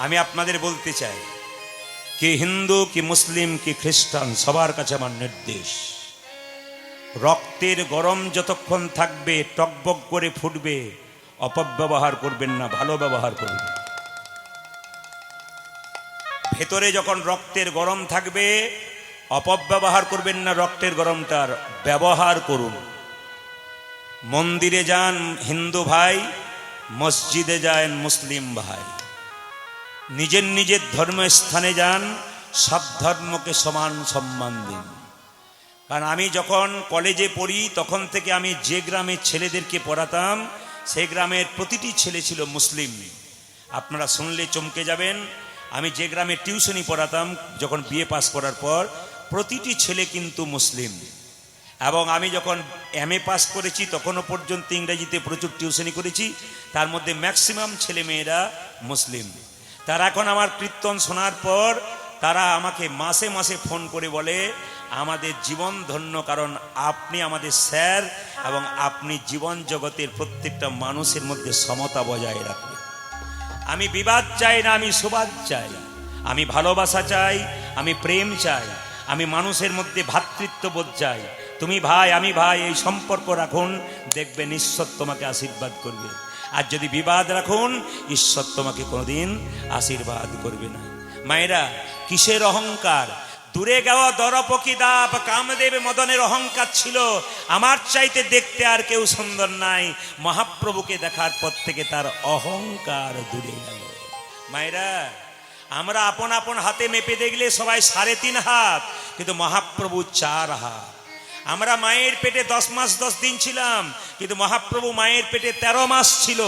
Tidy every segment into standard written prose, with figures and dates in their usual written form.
আমি আপনাদের বলতে চাই, কি হিন্দু কি মুসলিম কি খ্রিস্টান, সবার কাছে আমার নির্দেশ, রক্তের গরম যতক্ষণ থাকবে, টকবক করে ফুটবে, অপব্যবহার করবেন না, ভালো ব্যবহার করবেন। ভেতরে যখন রক্তের গরম থাকবে, অপব্যবহার করবেন না, রক্তের গরমটার ব্যবহার করুন। মন্দিরে যান হিন্দু ভাই, মসজিদে যান মুসলিম ভাই, নিজের নিজের ধর্মস্থানে যান, সব ধর্মকে সমান সম্মান দিন। কারণ আমি যখন কলেজে পড়ি তখন থেকে আমি যে গ্রামের ছেলেদেরকে পড়াতাম, সেই গ্রামের প্রতিটি ছেলে ছিল মুসলিম। আপনারা শুনলে চমকে যাবেন, আমি যে গ্রামে টিউশনি পড়াতাম যখন বিএ পাস করার পর, প্রতিটি ছেলে কিন্তু মুসলিম। এবং আমি যখন এমএ পাস করেছি তখনও পর্যন্ত ইংরেজিতে প্রচুর টিউশনি করেছি, তার মধ্যে ম্যাক্সিমাম ছেলে মেয়েরা মুসলিম। তারা এখন আমার কীর্তন শোনার পর তারা আমাকে মাসে মাসে ফোন করে বলে, আমাদের জীবন ধন্য, কারণ আপনি আমাদের স্যার এবং আপনি জীবন জগতের প্রত্যেকটা মানুষের মধ্যে সমতা বজায় রাখবেন। আমি বিবাদ চাই না, আমি সুবাদ চাই, আমি ভালোবাসা চাই, আমি প্রেম চাই, আমি মানুষের মধ্যে ভ্রাতৃত্ববোধ চাই। তুমি ভাই আমি ভাই, এই সম্পর্ক রাখুন, দেখবেন ঈশ্বর তোমাকে আশীর্বাদ করবে। আর যদি বিবাদ রাখুন, ঈশ্বর তোমাকে কোনোদিন আশীর্বাদ করবে না। মায়েরা, কিসের অহংকার? দূরে গাওয়া দরপকি দাপ কামদেব মদনের অহংকার ছিল, আমার চাইতে দেখতে আর কেউ সুন্দর নাই। মহাপ্রভুকে দেখার পর থেকে তার অহংকার দূরে গেল। মায়েরা, আমরা আপন আপন হাতে মেপে দেখলে সবাই 3.5 হাত, কিন্তু মহাপ্রভু 4 হাত। আমরা মায়ের পেটে 10 মাস 10 দিন ছিলাম, কিন্তু মহাপ্রভু মায়ের পেটে 13 মাস ছিল।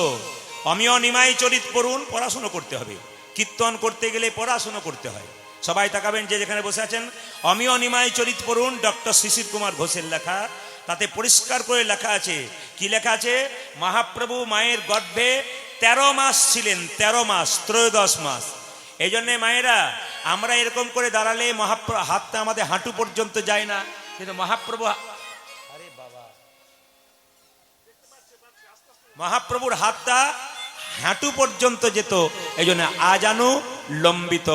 অমিয় নিমাই চরিত পড়ুন, পড়াশুনো করতে হবে। কীর্তন করতে গেলে পড়াশুনো করতে হয়। সবাই তাকাবেন যে যেখানে বসে আছেন, অমিয় নিমাই চরিত পড়ুন, ডক্টর শিশির কুমার ঘোষের লেখা। তাতে পরিষ্কার করে লেখা আছে, কি লেখা আছে? মহাপ্রভু মায়ের গর্ভে 13 মাস ছিলেন, 13 মাস, 13 মাস। এই জন্যে মায়েরা, আমরা এরকম করে দাঁড়ালে মহাপ্রভু হাতটা আমাদের হাঁটু পর্যন্ত যায় না, কিন্তু মহাপ্রভুর হাতটা হাঁটু পর্যন্ত যেত। এই জন্য আজানু লম্বিত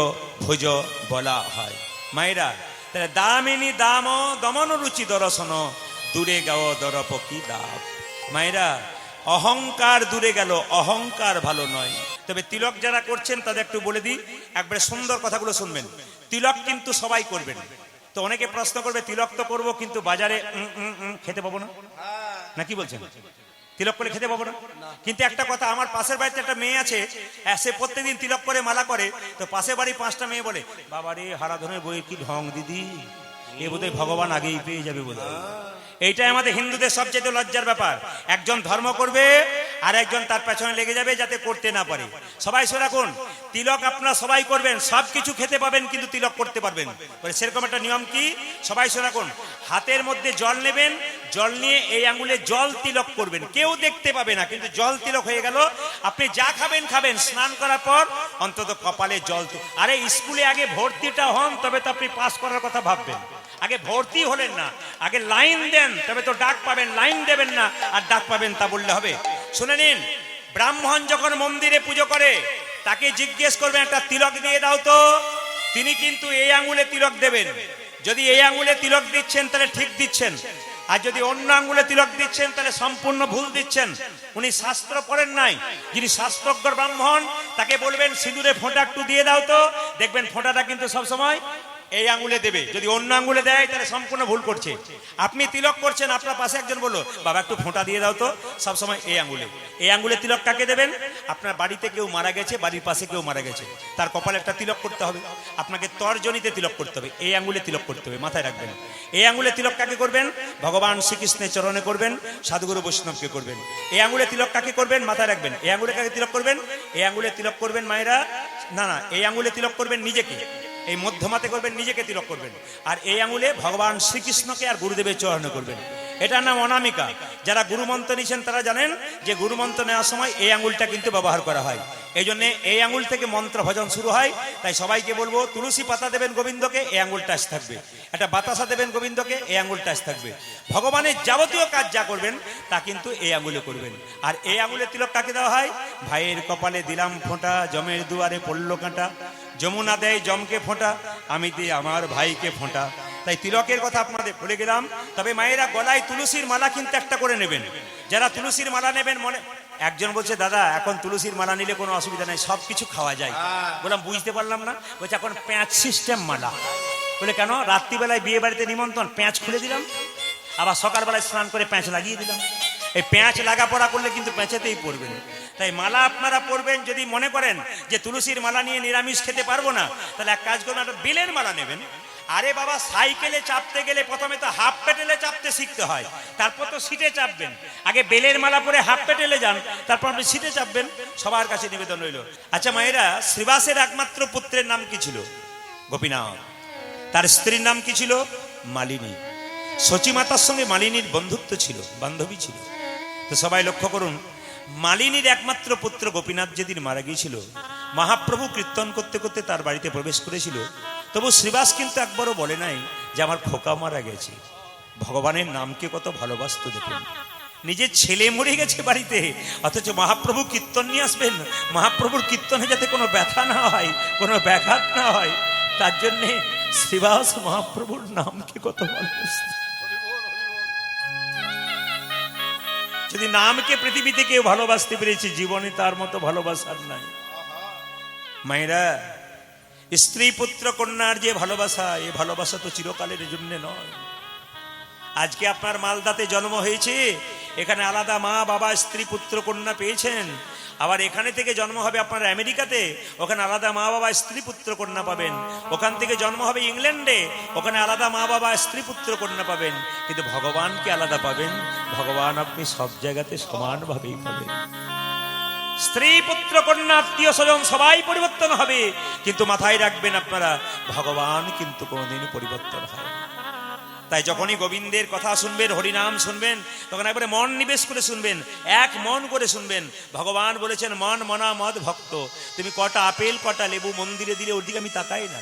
ভুজ বলা হয়। মায়েরা, তাহলে দামিনী দাম দমন রুচি দর্শন, দূরে গাও দরপকি দাপ। মায়েরা, অহংকার দূরে গেল, অহংকার ভালো নয়। তবে তিলক যারা করছেন তাদের একটু বলে দিই, একবারে সুন্দর কথাগুলো শুনবেন। তিলক কিন্তু সবাই করবেন। তো অনেকে প্রশ্ন করবে, তিলক তো করবো কিন্তু বাজারে খেতে পাবো না, না কি বলছেন? তিলক করে খেতে পাবো না। কিন্তু একটা কথা, আমার পাশের বাড়িতে একটা মেয়ে আছে, সে প্রত্যেকদিন তিলক করে মালা করে। তো পাশের বাড়ি 5টা মেয়ে বলে, বাবারে হারাধনের বইয়ের কি ঢং দিদি, এ বোধহয় ভগবান আগেই পেয়ে যাবে বোধহয়। এইটাই আমাদের হিন্দুদের সবচেয়ে লজ্জার ব্যাপার। একজন ধর্ম করবে আর একজন তার পেছনে লেগে যাবে যাতে করতে না পারে। সবাই সে রাখুন, তিলক আপনারা সবাই করবেন, সব কিছু খেতে পাবেন কিন্তু তিলক করতে পারবেন। সেরকম একটা নিয়ম কি, সবাই সে রাখুন, হাতের মধ্যে জল নেবেন, জল নিয়ে এই আঙ্গুলে জল তিলক করবেন, কেউ দেখতে পাবে না, কিন্তু জল তিলক হয়ে গেল। আপনি যা খাবেন খাবেন, স্নান করার পর অন্তত কপালে জল। আরে স্কুলে আগে ভর্তিটা হন, তবে তো আপনি পাস করার কথা ভাববেন। আগে ভর্তি হলেন না, আগে লাইন দেন, তবে তো ডাক পাবেন। লাইন দেবেন না আর ডাক পাবেন, তা বললে হবে? শুনে নিন, ব্রাহ্মণ যখন মন্দিরে পুজো করে তাকে জিজ্ঞেস করবেন, একটা তিলক দিয়ে দাও তো। তিনি কিন্তু এই আঙ্গুলে তিলক দেবেন। যদি এই আঙ্গুলে তিলক দিচ্ছেন তাহলে ঠিক দিচ্ছেন, আর যদি অন্য আঙ্গুলে তিলক দিচ্ছেন তাহলে সম্পূর্ণ ভুল দিচ্ছেন। উনি শাস্ত্র পড়েন নাই। যিনি শাস্ত্রজ্ঞ ব্রাহ্মণ তাকে বলবেন, সিঁদুরে ফোঁটা একটু দিয়ে দাও তো। দেখবেন ফোঁটাটা কিন্তু সবসময় এই আঙ্গুলে দেবে। যদি অন্য আঙ্গুলে দেয় তাহলে সম্পূর্ণ ভুল করছে। আপনি তিলক করছেন, আপনার পাশে একজন বললো, বাবা একটু ফোঁটা দিয়ে দাও তো, সবসময় এই আঙ্গুলে। এই আঙ্গুলে তিলক কাকে দেবেন? আপনার বাড়িতে কেউ মারা গেছে, বাড়ির পাশে কেউ মারা গেছে, তার কপালে একটা তিলক করতে হবে। আপনাকে তর্জনীতে তিলক করতে হবে, এই আঙ্গুলে তিলক করতে হবে, মাথায় রাখবেন। এই আঙ্গুলে তিলক কাকে করবেন? ভগবান শ্রীকৃষ্ণের চরণে করবেন, সাধুগুরু বৈষ্ণবকে করবেন। এই আঙ্গুলে তিলক কাকে করবেন? মাথায় রাখবেন। এই আঙ্গুলে কাকে তিলক করবেন? এই আঙ্গুলে তিলক করবেন মায়েরা, না, এই আঙ্গুলে তিলক করবেন নিজেকে, এই মধ্যমাতে করবেন নিজেকে তিলক করবেন। আর এই আঙ্গুলে ভগবান শ্রীকৃষ্ণকে আর গুরুদেবের চরণে করবেন। এটার নাম অনামিকা। যারা গুরুমন্ত্র নিয়েছেন তারা জানেন যে গুরুমন্ত্র নেওয়ার সময় এই আঙুলটা কিন্তু ব্যবহার করা হয়। এই জন্য এই আঙুল থেকে মন্ত্র ভজন শুরু হয়। তাই সবাইকে বলবো, তুলসী পাতা দেবেন গোবিন্দকে, এই আঙুলটা আস থাকবে। একটা বাতাসা দেবেন গোবিন্দকে, এই আঙুলটা আস থাকবে। ভগবানের যাবতীয় কাজ যা করবেন তা কিন্তু এই আঙুলে করবেন। আর এই আঙুলে তিলক কাকে দেওয়া হয়? ভাইয়ের কপালে দিলাম ফোঁটা, জমের দুয়ারে পড়ল কাঁটা, যমুনা দেয় জমকে ফোঁটা, আমি দিই আমার ভাইকে ফোঁটা। তাই তিলকের কথা আপনাদের বলে গেলাম। তবে মায়েরা গলায় তুলসীর মালা কিন্তু একটা করে নেবেন। যারা তুলসীর মালা নেবেন, মনে একজন বলছে দাদা এখন তুলসীর মালা নিলে কোনো অসুবিধা নেই, সব কিছু খাওয়া যায়। বললাম বুঝতে পারলাম না। বলছে এখন প্যাঁচ সিস্টেম মালা। বলে কেন? রাত্রিবেলায় বিয়ে বাড়িতে নিমন্ত্রণ, প্যাঁচ খুলে দিলাম, আবার সকালবেলায় স্নান করে প্যাঁচ লাগিয়ে দিলাম। এই প্যাঁচ লাগা পড়া করলে কিন্তু প্যাঁচেতেই পড়বেন। তাই মালা আপনারা পরবেন। যদি মনে করেন যে তুলসীর মালা নিয়ে নিরামিষ খেতে পারবো না, তাহলে এক কাজ করবেন, একটা বেলের মালা নেবেন। আরে বাবা, সাইকেলে চাপতে গেলে প্রথমে তো হাফ পেটেলে চাপতে শিখতে হয়, তারপর তো সিটে চাপবেন। আগে বেলের মালা পরে হাফ পেটেলে যান, তারপর আপনি সিটে চাপবেন। সবার কাছে নিবেদন রইল। আচ্ছা মায়েরা, শ্রীবাসের একমাত্র পুত্রের নাম কি ছিল? গোপীনাথ। তার স্ত্রীর নাম কি ছিল? মালিনী। সচিমাতার সঙ্গে মালিনীর বন্ধুত্ব ছিল, বান্ধবী ছিল। তো সবাই লক্ষ্য করুন, মালিনীর একমাত্র পুত্র গোপীনাথ যেদিন মারা গিয়েছিল, মহাপ্রভু কীর্তন করতে করতে তার বাড়িতে প্রবেশ করেছিল। তবু শ্রীবাস কিন্তু একবারও বলে নাই যে আমার খোকা মারা গেছে। ভগবানের নামকে কত ভালোবাসতো দেখুন। নিজের ছেলে মরে গেছে বাড়িতে, অথচ মহাপ্রভু কীর্তন নিয়ে আসবেন। মহাপ্রভুর কীর্তনে যাতে কোনো ব্যথা না হয়, কোনো ব্যাঘাত না হয়, তার জন্যে শ্রীবাস মহাপ্রভুর নামকে কত ভালোবাসত। যদি নামকে পৃথিবীতে কেউ ভালোবাসতে পেরেছে, জীবনে তার মতো ভালোবাসার নাই। মায়েরা, স্ত্রী পুত্র কন্যার যে ভালোবাসা, এই ভালোবাসা তো চিরকালের জন্য নয়। আজকে আপনার মালদাতে জন্ম হয়েছে, এখানে আলাদা মা বাবা স্ত্রী পুত্র কন্যা পেয়েছেন। আবার এখানে থেকে জন্ম হবে আপনার আমেরিকাতে, ওখানে আলাদা মা বাবা স্ত্রী পুত্র কন্যা পাবেন। ওখান থেকে জন্ম হবে ইংল্যান্ডে, ওখানে আলাদা মা বাবা স্ত্রী পুত্র কন্যা পাবেন। কিন্তু ভগবানকে আলাদা পাবেন। ভগবান আপনি সব জায়গাতে সমানভাবেই পাবেন। স্ত্রী পুত্র কন্যা আত্মীয় স্বজন সবাই পরিবর্তন হবে, কিন্তু মাথায় রাখবেন আপনারা, ভগবান কিন্তু কোনোদিন পরিবর্তন হয় না। তাই যখনই গোবিন্দের কথা শুনবেন, হরিনাম শুনবেন, তখন একবারে মন নিবেশ করে শুনবেন, এক মন করে শুনবেন। ভগবান বলেছেন, মন মনা মদ ভক্ত। তুমি কটা আপেল কটা লেবু মন্দিরে দিলে, ওর দিকে আমি তাকাই না।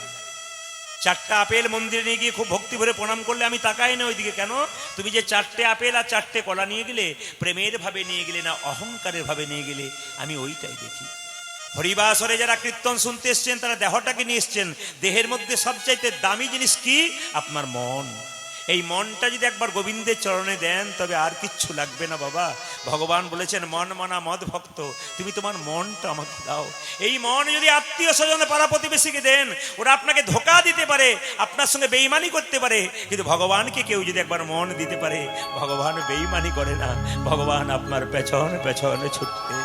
4টা আপেল মন্দিরে নিয়ে গিয়ে খুব ভক্তি ভরে প্রণাম করলে আমি তাকাই না ওইদিকে। কেন? তুমি যে 4টে আপেল আর 4টে কলা নিয়ে গেলে, প্রেমের ভাবে নিয়ে গেলে না অহংকারের ভাবে নিয়ে গেলে, আমি ওইটাই দেখি। হরিবাসরে যারা কীর্তন শুনতে এসছেন, তারা দেহটাকে নিয়ে এসছেন। দেহের মধ্যে সবচাইতে দামি জিনিস কি? আপনার মন। এই মনটা যদি একবার গোবিন্দের চরণে দেন, তবে আর কিচ্ছু লাগবে না বাবা। ভগবান বলেছেন, মন মনা মদ ভক্ত, তুমি তোমার মনটা আমাকে দাও। এই মন যদি আত্মীয় স্বজনে পাড়া প্রতিবেশীকে দেন, ওরা আপনাকে ধোঁকা দিতে পারে, আপনার সঙ্গে বেঈমানি করতে পারে। কিন্তু ভগবানকে কেউ যদি একবার মন দিতে পারে, ভগবান বেঈমানি করে না। ভগবান আপনার পেছনে পেছনে ছুটতে।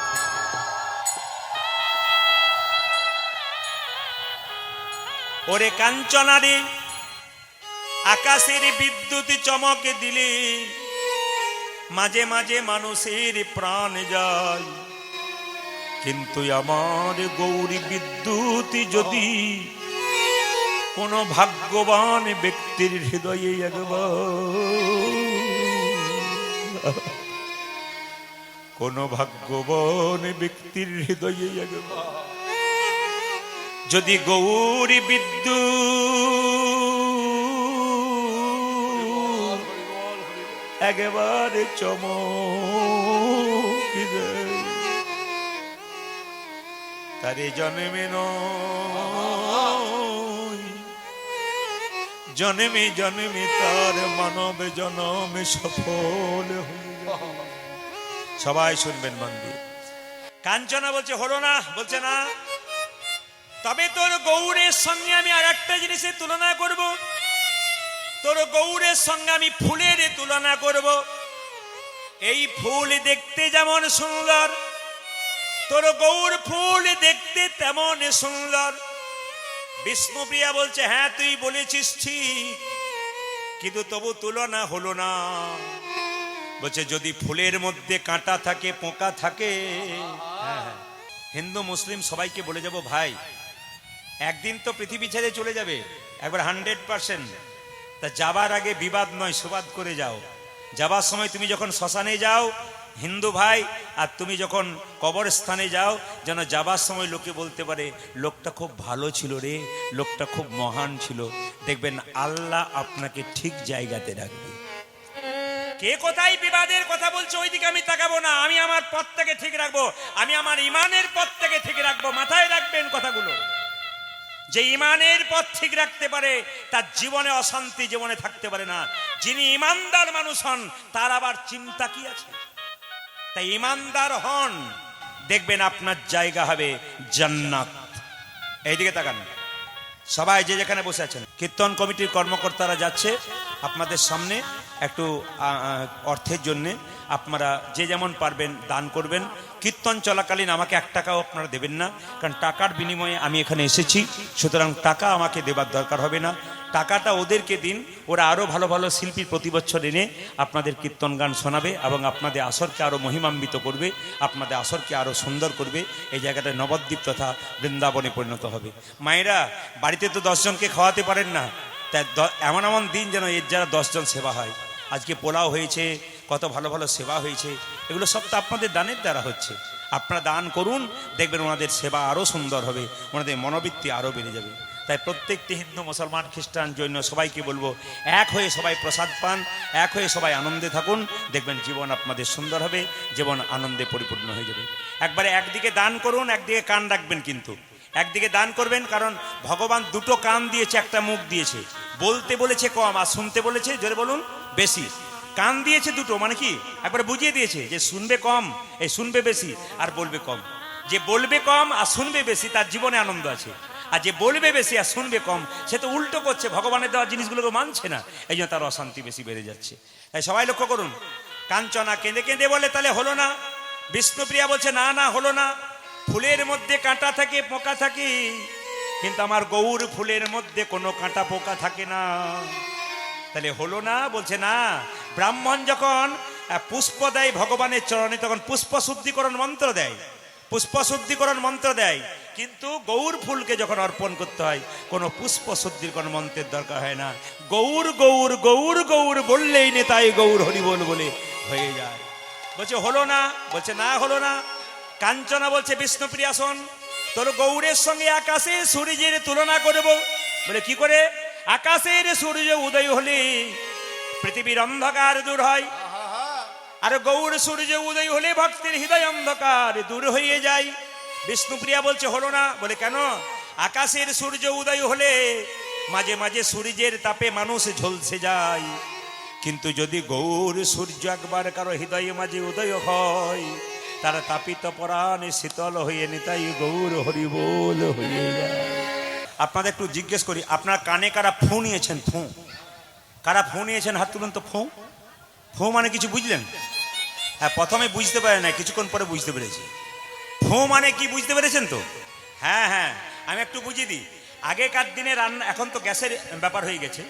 ওরে কাঞ্চনারে আকাশের বিদ্যুৎ চমক দিলে, মাঝে মাঝে মানুষের প্রাণ যায়। কিন্তু আমার গৌরী বিদ্যুৎ যদি কোন ভাগ্যবান ব্যক্তির হৃদয়ে একবার, কোন ভাগ্যবান ব্যক্তির হৃদয়ে একবার যদি গৌরী বিদ্যুৎ একেবারে চমকি দেয়, তারে জন্মে নয়, জন্মে জন্মে তার মানব জন্মে সফল হয়ে যায়। সবাই শুনবেন মন দিয়ে। কাঞ্চনা বলছে হলো না, বলছে না। তবে তোর গৌরের সঙ্গে আমি আর একটা জিনিসের তুলনা করব। তোর গৌরের সঙ্গে আমি ফুলের তুলনা করব। এই ফুল দেখতে যেমন সুন্দর, তোর গৌর ফুল দেখতে তেমন সুন্দর। বিষ্ণুপ্রিয়া বলছে, হ্যাঁ তুই বলেছিস ঠিক, কিন্তু তবু তুলনা হলো না। বলছে যদি ফুলের মধ্যে কাঁটা থাকে, পোকা থাকে। হ্যাঁ, হিন্দু মুসলিম সবাইকে বলে যাব, ভাই একদিন তো পৃথিবী ছেড়ে চলে যাবে, একবার 100%। তা যাবার আগে বিবাদ নয়, সুবাদ করে যাও। যাবার সময় তুমি যখন শ্মশানে যাও হিন্দু ভাই, আর তুমি যখন কবরস্থানে যাও, যেন যাবার সময় লোকে বলতে পারে লোকটা খুব ভালো ছিল রে, লোকটা খুব মহান ছিল। দেখবেন আল্লাহ আপনাকে ঠিক জায়গাতে রাখবে। কে কোথায় বিবাদের কথা বলছে ওইদিকে আমি তাকাবো না, আমি আমার পথটাকে ঠিক রাখবো, আমি আমার ইমানের পথটাকে ঠিক রাখবো। মাথায় রাখবেন কথাগুলো। যে ইমানের পথ ঠিক রাখতে পারে তার জীবনে অশান্তি জীবনে থাকতে পারে না। যিনি ইমানদার মানুষ হন তার আবার চিন্তা কি আছে? তাই ইমানদার হন, দেখবেন আপনার জায়গা হবে জান্নাত। এইদিকে তাকান সবাই, যে যেখানে বসে আছেন। কীর্তন কমিটির কর্মকর্তারা যাচ্ছে আপনাদের সামনে একটু অর্থের জন্যে। আপনারা যে যেমন পারবেন দান করবেন। কীর্তন চলাকালীন আমাকে 1 টাকাও আপনারা দেবেন না, কারণ টাকার বিনিময়ে আমি এখানে এসেছি, সুতরাং টাকা আমাকে দেবার দরকার হবে না। টাকাটা ওদেরকে দিন, ওরা আরও ভালো ভালো শিল্পী প্রতি বছর এনে আপনাদের কীর্তন গান শোনাবে এবং আপনাদের আসরকে আরও মহিমান্বিত করবে, আপনাদের আসরকে আরও সুন্দর করবে। এই জায়গাটা নবদ্বীপ তথা বৃন্দাবনে পরিণত হবে। মায়েরা বাড়িতে তো 10 জনকে খাওয়াতে পারেন না, তাই এমন এমন দিন যেন এর যারা 10 জন সেবা হয়। আজকে পোলাও হয়েছে, কত ভালো ভালো সেবা হয়েছে, এগুলো সব তো আপনাদের দানের দ্বারা হচ্ছে। আপনারা দান করুন, দেখবেন ওনাদের সেবা আরও সুন্দর হবে, ওনাদের মনোবৃত্তি আরও বেড়ে যাবে। তাই প্রত্যেকটি হিন্দু মুসলমান খ্রিস্টান জৈন সবাইকে বলবো, এক হয়ে সবাই প্রসাদ পান, এক হয়ে সবাই আনন্দে থাকুন, দেখবেন জীবন আপনাদের সুন্দর হবে, জীবন আনন্দে পরিপূর্ণ হয়ে যাবে। একবারে একদিকে দান করুন, একদিকে কান রাখবেন, কিন্তু একদিকে দান করবেন, কারণ ভগবান 2টো কান দিয়েছে, একটা মুখ দিয়েছে। বলতে বলেছে কম আর শুনতে বলেছে, জোরে বলুন, বেশি। কান দিয়েছে 2টো, মানে কি একবারে বুঝিয়ে দিয়েছে যে শুনবে কম, এই শুনবে বেশি, আর বলবে কম। যে বলবে কম আর শুনবে বেশি তার জীবনে আনন্দ আছে, আর যে বলবে বেশি আর শুনবে কম সে তো উল্টো করছে, ভগবানের দেওয়া জিনিসগুলোকে মানছে না, এই জন্য তার অশান্তি বেশি বেড়ে যাচ্ছে। তাই সবাই লক্ষ্য করুন। কাঞ্চনা কেঁদে কেঁদে বলে তাহলে হলো না, বিষ্ণুপ্রিয়া বলছে না না হলো না। ফুলের মধ্যে কাঁটা থাকে, পোকা থাকে, কিন্তু আমার গৌর ফুলের মধ্যে কোনো কাঁটা পোকা থাকে না, তাহলে হলো না। বলছে না, ব্রাহ্মণ যখন পুষ্প দেয় ভগবানের চরণে তখন পুষ্প শুদ্ধিকরণ মন্ত্র দেয়, পুষ্প শুদ্ধিকরণ মন্ত্র দেয়, কিন্তু গৌর ফুলকে যখন অর্পণ করতে হয় কোনো পুষ্প শুদ্ধিকরণ মন্ত্রের দরকার হয় না। গৌর গৌর গৌর গৌর বললেই নেতাই গৌর হরি বল বলে হয়ে যায়। বলছে হলো না, বলছে না হলো না। কাঞ্চনা বলছে বিষ্ণুপ্রিয়া শোন, তোর গৌরের সঙ্গে আকাশে সূর্যের তুলনা করব। বলে কি করে? আকাশের সূর্য উদয় হলে পৃথিবীর অন্ধকার দূর হয়, আর গৌর সূর্য উদয় হলে ভক্তের হৃদয় অন্ধকার দূর হয়ে যায়। বিষ্ণুপ্রিয়া বলছে হলো না। বলে কেন? আকাশের সূর্য উদয় হলে মাঝে মাঝে সূর্যের তাপে মানুষ ঝলসে যায়, কিন্তু যদি গৌর সূর্য একবার কারো হৃদয়ে মাঝে উদয় হয় তারা তাপিত পরাণে শীতল হয়ে নিতাই গৌর হরি বল হয়ে যায়। আপনাদের একটু জিজ্ঞেস করি, আপনার কানে কারা ফু নিয়েছেন? ফু কারা ফু নিয়েছেন? হাত তুলুন তো। ফু ফু মানে কিছু বুঝলেন? হ্যাঁ, প্রথমে বুঝতে পারে না, কিছুক্ষণ পরে বুঝতে পেরেছি। ফু মানে কি বুঝতে পেরেছেন তো? হ্যাঁ হ্যাঁ, আমি একটু বুঝিয়ে দিই। আগেকার দিনে রান্না, এখন তো গ্যাসের ব্যাপার হয়ে গেছে,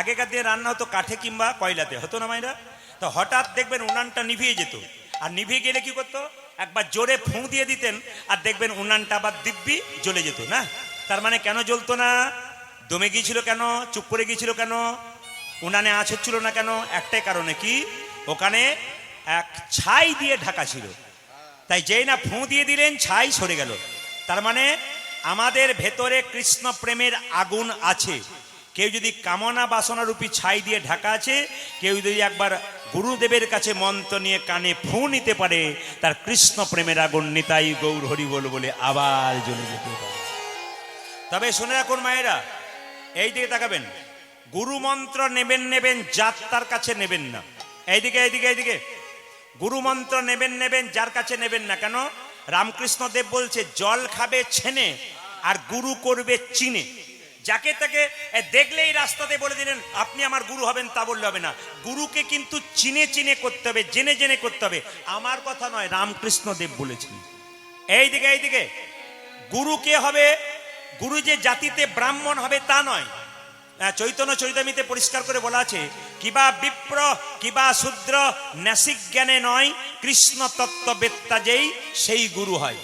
আগেকার দিনে রান্না হতো কাঠে কিংবা কয়লাতে, হতো না মায়েরা? তো হঠাৎ দেখবেন উনানটা নিভিয়ে যেত, আর নিভিয়ে গেলে কি করতো, একবার জোরে ফু দিয়ে দিতেন আর দেখবেন উনানটা আবার দিব্যি জ্বলে যেত না। তার মানে কেন জ্বলতো না? দমে গিয়েছিল কেন? চুপ করে গিয়েছিল কেন? উনানে আঁচ হচ্ছিল না কেন? একটাই কারণে, কি ওখানে এক ছাই দিয়ে ঢাকা ছিল। তাই যেই না ফু দিয়ে দিলেন ছাই সরে গেল। তার মানে আমাদের ভেতরে কৃষ্ণ প্রেমের আগুন আছে। কেউ যদি কামনা বাসনা রূপী ছাই দিয়ে ঢাকা আছে, কেউ যদি একবার গুরুদেবের কাছে মন্ত্র নিয়ে কানে ফু নিতে পারে, তার কৃষ্ণ প্রেমের আগুন নিতাই গৌর হরি বল বলে আবার জ্বলে যেতে পারে। তবে শুনে রাখুন মায়েরা, এই দিকে তাকাবেন, গুরু মন্ত্র নেবেন যার কাছে নেবেন না। এইদিকে এইদিকে এইদিকে, গুরু মন্ত্র নেবেন যার কাছে নেবেন না। কেন? রামকৃষ্ণ দেব বলছে জল খাবে ছেনে আর গুরু করবে চিনে। যাকে তাকে দেখলেই রাস্তাতে বলে দিলেন আপনি আমার গুরু হবেন, তা বললে হবে না। গুরুকে কিন্তু চিনে চিনে করতে হবে, জেনে জেনে করতে হবে। আমার কথা নয়, রামকৃষ্ণ দেব বলেছেন। এইদিকে এইদিকে, গুরু কে হবে? গুরু যে জাতিতে ব্রাহ্মণ হবে তা নয়। চৈতন্য চরিতামৃতে পরিষ্কার করে বলা আছে, কিবা বিপ্র কিবা শূদ্র ন্যাসিক জ্ঞানে নয়, কৃষ্ণ তত্ত্ববেত্তা যেই সেই গুরু হয়।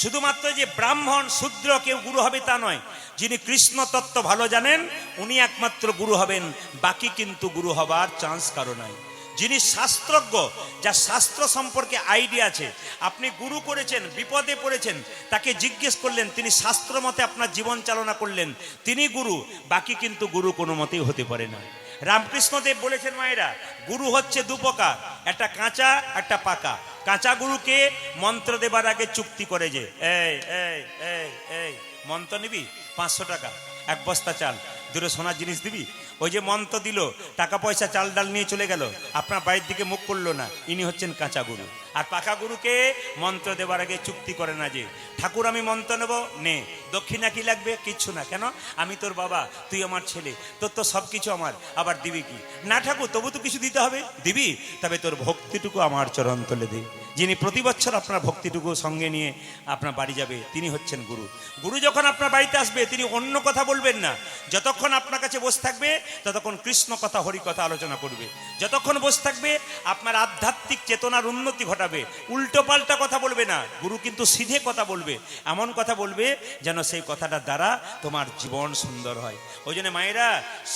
শুধুমাত্র যে ব্রাহ্মণ শূদ্র কেউ গুরু হবে তা নয়, যিনি কৃষ্ণ তত্ত্ব ভালো জানেন উনি একমাত্র গুরু হবেন, বাকি কিন্তু গুরু হবার চান্স কারো নাই। যিনি শাস্ত্রজ্ঞ, যার শাস্ত্র সম্পর্কে আইডিয়া আছে। আপনি গুরু করেছেন, বিপদে পড়েছেন, তাকে জিজ্ঞেস করলেন, তিনি শাস্ত্র মতে আপনার জীবন চালনা করলেন, তিনি গুরু। বাকি কিন্তু গুরু কোনো মতেই হতে পারে না। রামকৃষ্ণদেব বলেছেন মায়েরা, গুরু হচ্ছে দু প্রকার, একটা কাঁচা, একটা পাকা। কাঁচা গুরুকে মন্ত্র দেবার আগে চুক্তি করে যে এই এই এই এই মন্ত্র নিবি 500 টাকা, এক বস্তা চাল, দুটো সোনার জিনিস দিবি। ওই যে মন্ত্র দিল, টাকা পয়সা চাল ডাল নিয়ে চলে গেল, আপনার বাড়ির দিকে মুখ করলো না, ইনি হচ্ছেন কাঁচা গুরু। আর পাকা গুরুকে মন্ত্র দেবার আগে চুক্তি করে না যে ঠাকুর আমি মন্ত্র নেব, নে, দক্ষিণা কি লাগবে, কিচ্ছু না, কেন আমি তোর বাবা, তুই আমার ছেলে, তোর তো সব কিছু আমার, আবার দিবি কি না ঠাকুর, তবু তো কিছু দিতে হবে, দিবি, তবে তোর ভক্তিটুকু আমার চরণ তলে দে। যিনি প্রতি বছর আপনার ভক্তিটুকু সঙ্গে নিয়ে আপনার বাড়ি যাবে, তিনি হচ্ছেন গুরু। গুরু যখন আপনার বাড়িতে আসবে, তিনি অন্য কথা বলবেন না। যতক্ষণ আপনার কাছে বসে থাকবে, ততক্ষণ কৃষ্ণ কথা, হরি কথা আলোচনা করবে। যতক্ষণ বসে থাকবে, আপনার আধ্যাত্মিক চেতনার উন্নতি ঘটাবে। উল্টো পাল্টা কথা বলবে না, গুরু কিন্তু সিধে কথা বলবে, এমন কথা বলবে যেন সেই কথাটার দ্বারা তোমার জীবন সুন্দর হয়। ওই জন্য মায়েরা,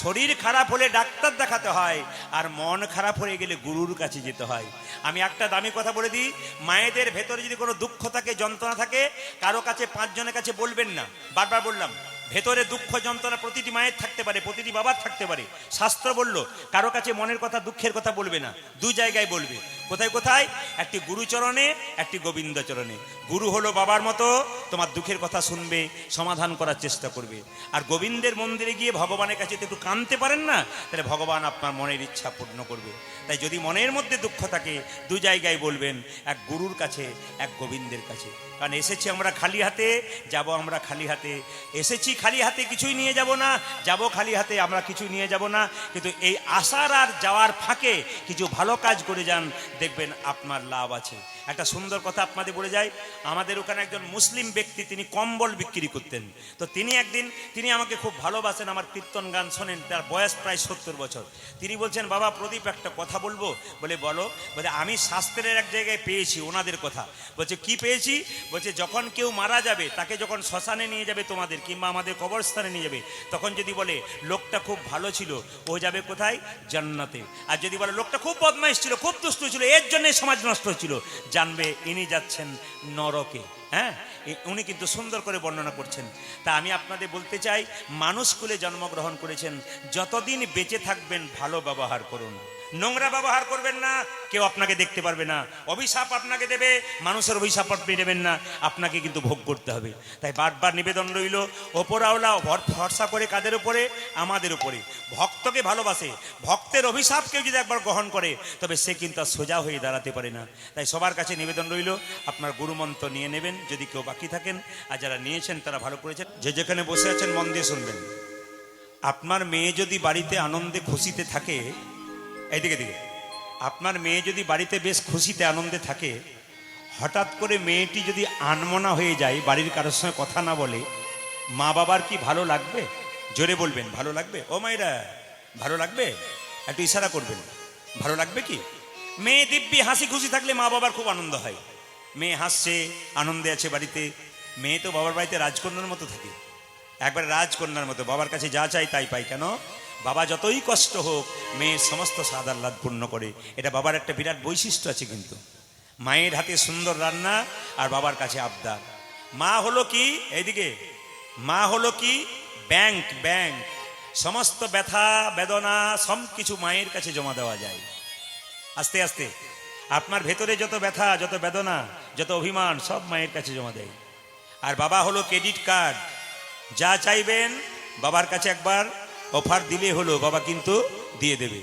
শরীর খারাপ হলে ডাক্তার দেখাতে হয়, আর মন খারাপ হয়ে গেলে গুরুর কাছে যেতে হয়। আমি একটা দামি কথা বলে দিই, মায়েদের ভেতরে যদি কোনো দুঃখ থাকে, যন্ত্রণা থাকে, কারো কাছে, 5 জনের কাছে বলবেন না। বারবার বললাম, ভেতরে দুঃখ যন্ত্রণা প্রতিটি মায়ের থাকতে পারে, প্রতিটি বাবার থাকতে পারে। শাস্ত্র বলল, কারো কাছে মনের কথা, দুঃখের কথা বলবে না, 2 জায়গায় বলবে। কোথায় কোথায়? একটি গুরুচরণে, একটি গোবিন্দ চরণে। গুরু হলো বাবার মতো, তোমার দুঃখের কথা শুনবে, সমাধান করার চেষ্টা করবে। আর গোবিন্দের মন্দিরে গিয়ে ভগবানের কাছে একটু কাঁদতে পারেন না, তাহলে ভগবান আপনার মনের ইচ্ছা পূর্ণ করবে। তাই যদি মনের মধ্যে দুঃখ থাকে, 2 জায়গায় বলবেন, এক গুরুর কাছে, এক গোবিন্দের কাছে। কারণ এসেছি আমরা খালি হাতে, যাব আমরা খালি হাতে। এসেছি খালি হাতে, কিছুই নিয়ে যাব না, যাব খালি হাতে, আমরা কিছুই নিয়ে যাব না। কিন্তু এই আসার আর যাওয়ার ফাঁকে কিছু ভালো কাজ করে যান, দেখবেন আপনার লাভ আছে। একটা সুন্দর কথা আপনাদের বলে যাই, আমাদের ওখানে একজন মুসলিম ব্যক্তি, তিনি কম্বল বিক্রি করতেন। তো তিনি একদিন, তিনি আমাকে খুব ভালোবাসেন, আমার কীর্তন গান শোনেন, তার বয়স প্রায় 70 বছর। তিনি বলছেন, বাবা প্রদীপ একটা কথা বলবো। বলে বলো। বলে আমি শাস্ত্রের এক জায়গায় পেয়েছি ওনাদের কথা। বলছে কি পেয়েছি? বলছে যখন কেউ মারা যাবে, তাকে যখন শ্মশানে নিয়ে যাবে তোমাদের, কিংবা আমাদের কবরস্থানে নিয়ে যাবে, তখন যদি বলে লোকটা খুব ভালো ছিল, ও যাবে কোথায়? জান্নাতে। আর যদি বলে লোকটা খুব বদমাইশ ছিল, খুব দুষ্ট ছিল, এর জন্য সমাজ নষ্ট হচ্ছিল, জানবে ইনি যাচ্ছেন নরকে। হ্যাঁ, উনি কিন্তু সুন্দর করে বর্ণনা করছেন। তা আমি আপনাদের বলতে চাই, মানুষ কুলে জন্মগ্রহণ করেছেন, যতদিন বেঁচে থাকবেন ভালো ব্যবহার করুন, নোংরা ব্যবহার করবেন না, কেউ আপনাকে দেখতে পারবে না। অভিশাপ আপনাকে দেবে, মানুষের অভিশাপ আপনি দেবেন না, আপনাকে কিন্তু ভোগ করতে হবে। তাই বারবার নিবেদন রইল, ওপরাওলা ভরসা করে কাদের উপরে? আমাদের উপরে। ভক্তকে ভালোবাসে, ভক্তের অভিশাপ কেউ যদি একবার গ্রহণ করে, তবে সে কিন্তু আর সোজা হয়ে দাঁড়াতে পারে না। তাই সবার কাছে নিবেদন রইল, আপনার গুরুমন্ত্র নিয়ে নেবেন যদি কেউ বাকি থাকেন, আর যারা নিয়েছেন তারা ভালো করেছেন। যে যেখানে বসে আছেন মন দিয়ে শুনবেন। আপনার মেয়ে যদি বাড়িতে আনন্দে খুশিতে থাকে, এইদিকে দিকে, আপনার মেয়ে যদি বাড়িতে বেশ খুশিতে আনন্দে থাকে, হঠাৎ করে মেয়েটি যদি আনমনা হয়ে যায়, বাড়ির কারোর সঙ্গে কথা না বলে, মা বাবার কি ভালো লাগবে? জোরে বলবেন, ভালো লাগবে? ও মায়েরা, ভালো লাগবে? একটু ইশারা করবেন, ভালো লাগবে কি? মেয়ে দিব্যি হাসি খুশি থাকলে মা বাবার খুব আনন্দ হয়। মেয়ে হাসছে, আনন্দে আছে বাড়িতে, মেয়ে তো বাবার বাড়িতে রাজকন্যার মতো থাকে, একবার রাজকন্যার মতো, বাবার কাছে যা চাই তাই পাই। কেন? বাবা যতই কষ্ট হোক, মেয়ের সমস্ত স্বাদ আহ্লাদ পূর্ণ করে। এটা বাবার একটা বিরাট বৈশিষ্ট্য আছে। কিন্তু মায়ের হাতে সুন্দর রান্না, আর বাবার কাছে আবদার। মা হলো কি, এইদিকে, মা হলো কি ব্যাংক। ব্যাংক, সমস্ত ব্যথা বেদনা সব কিছু মায়ের কাছে জমা দেওয়া যায়। আস্তে আস্তে আপনার ভেতরে যত ব্যথা, যত বেদনা, যত অভিমান, সব মায়ের কাছে জমা দেয়। আর বাবা হলো ক্রেডিট কার্ড, যা চাইবেন বাবার কাছে একবার অফার দিলে হলো, বাবা কিন্তু দিয়ে দেবে।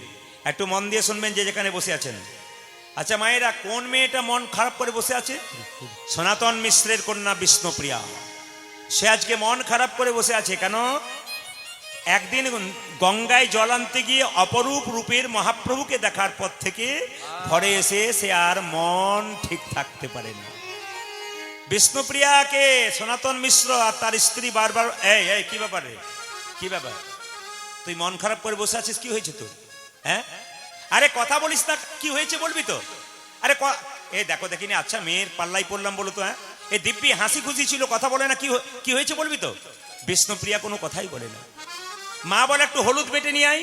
একটু মন দিয়ে শুনবেন যে যেখানে বসে আছেন। আচ্ছা মায়েরা, কোন মেয়েটা মন খারাপ করে বসে আছে? সনাতন মিশ্রের কন্যা বিষ্ণুপ্রিয়া। সে আজকে মন খারাপ করে বসে আছে। কেন? একদিন গঙ্গায় জল আনতে গিয়ে অপরূপ রূপের মহাপ্রভুকে দেখার পর থেকে ঘরে এসে সে আর মন ঠিক থাকতে পারে না। বিষ্ণুপ্রিয়াকে সনাতন মিশ্র আর তার স্ত্রী বারবার, এই কি ব্যাপারে, কি ব্যাপার, তুই মন খারাপ করে বসে আছিস, কি হয়েছে তোর? হ্যাঁ, আরে কথা বলিস না, কি হয়েছে বলবি তো? আরে দেখো দেখিনি, আচ্ছা মেয়ের পাল্লাই পড়লাম বলো তো। হ্যাঁ, এই দিব্যি হাসি খুশি ছিল, কথা বলে না, কি হয়েছে বলবি তো? বিষ্ণুপ্রিয়া কোনো কথাই বলে না। মা বলে একটু হলুদ বেটে নিয়ে আই।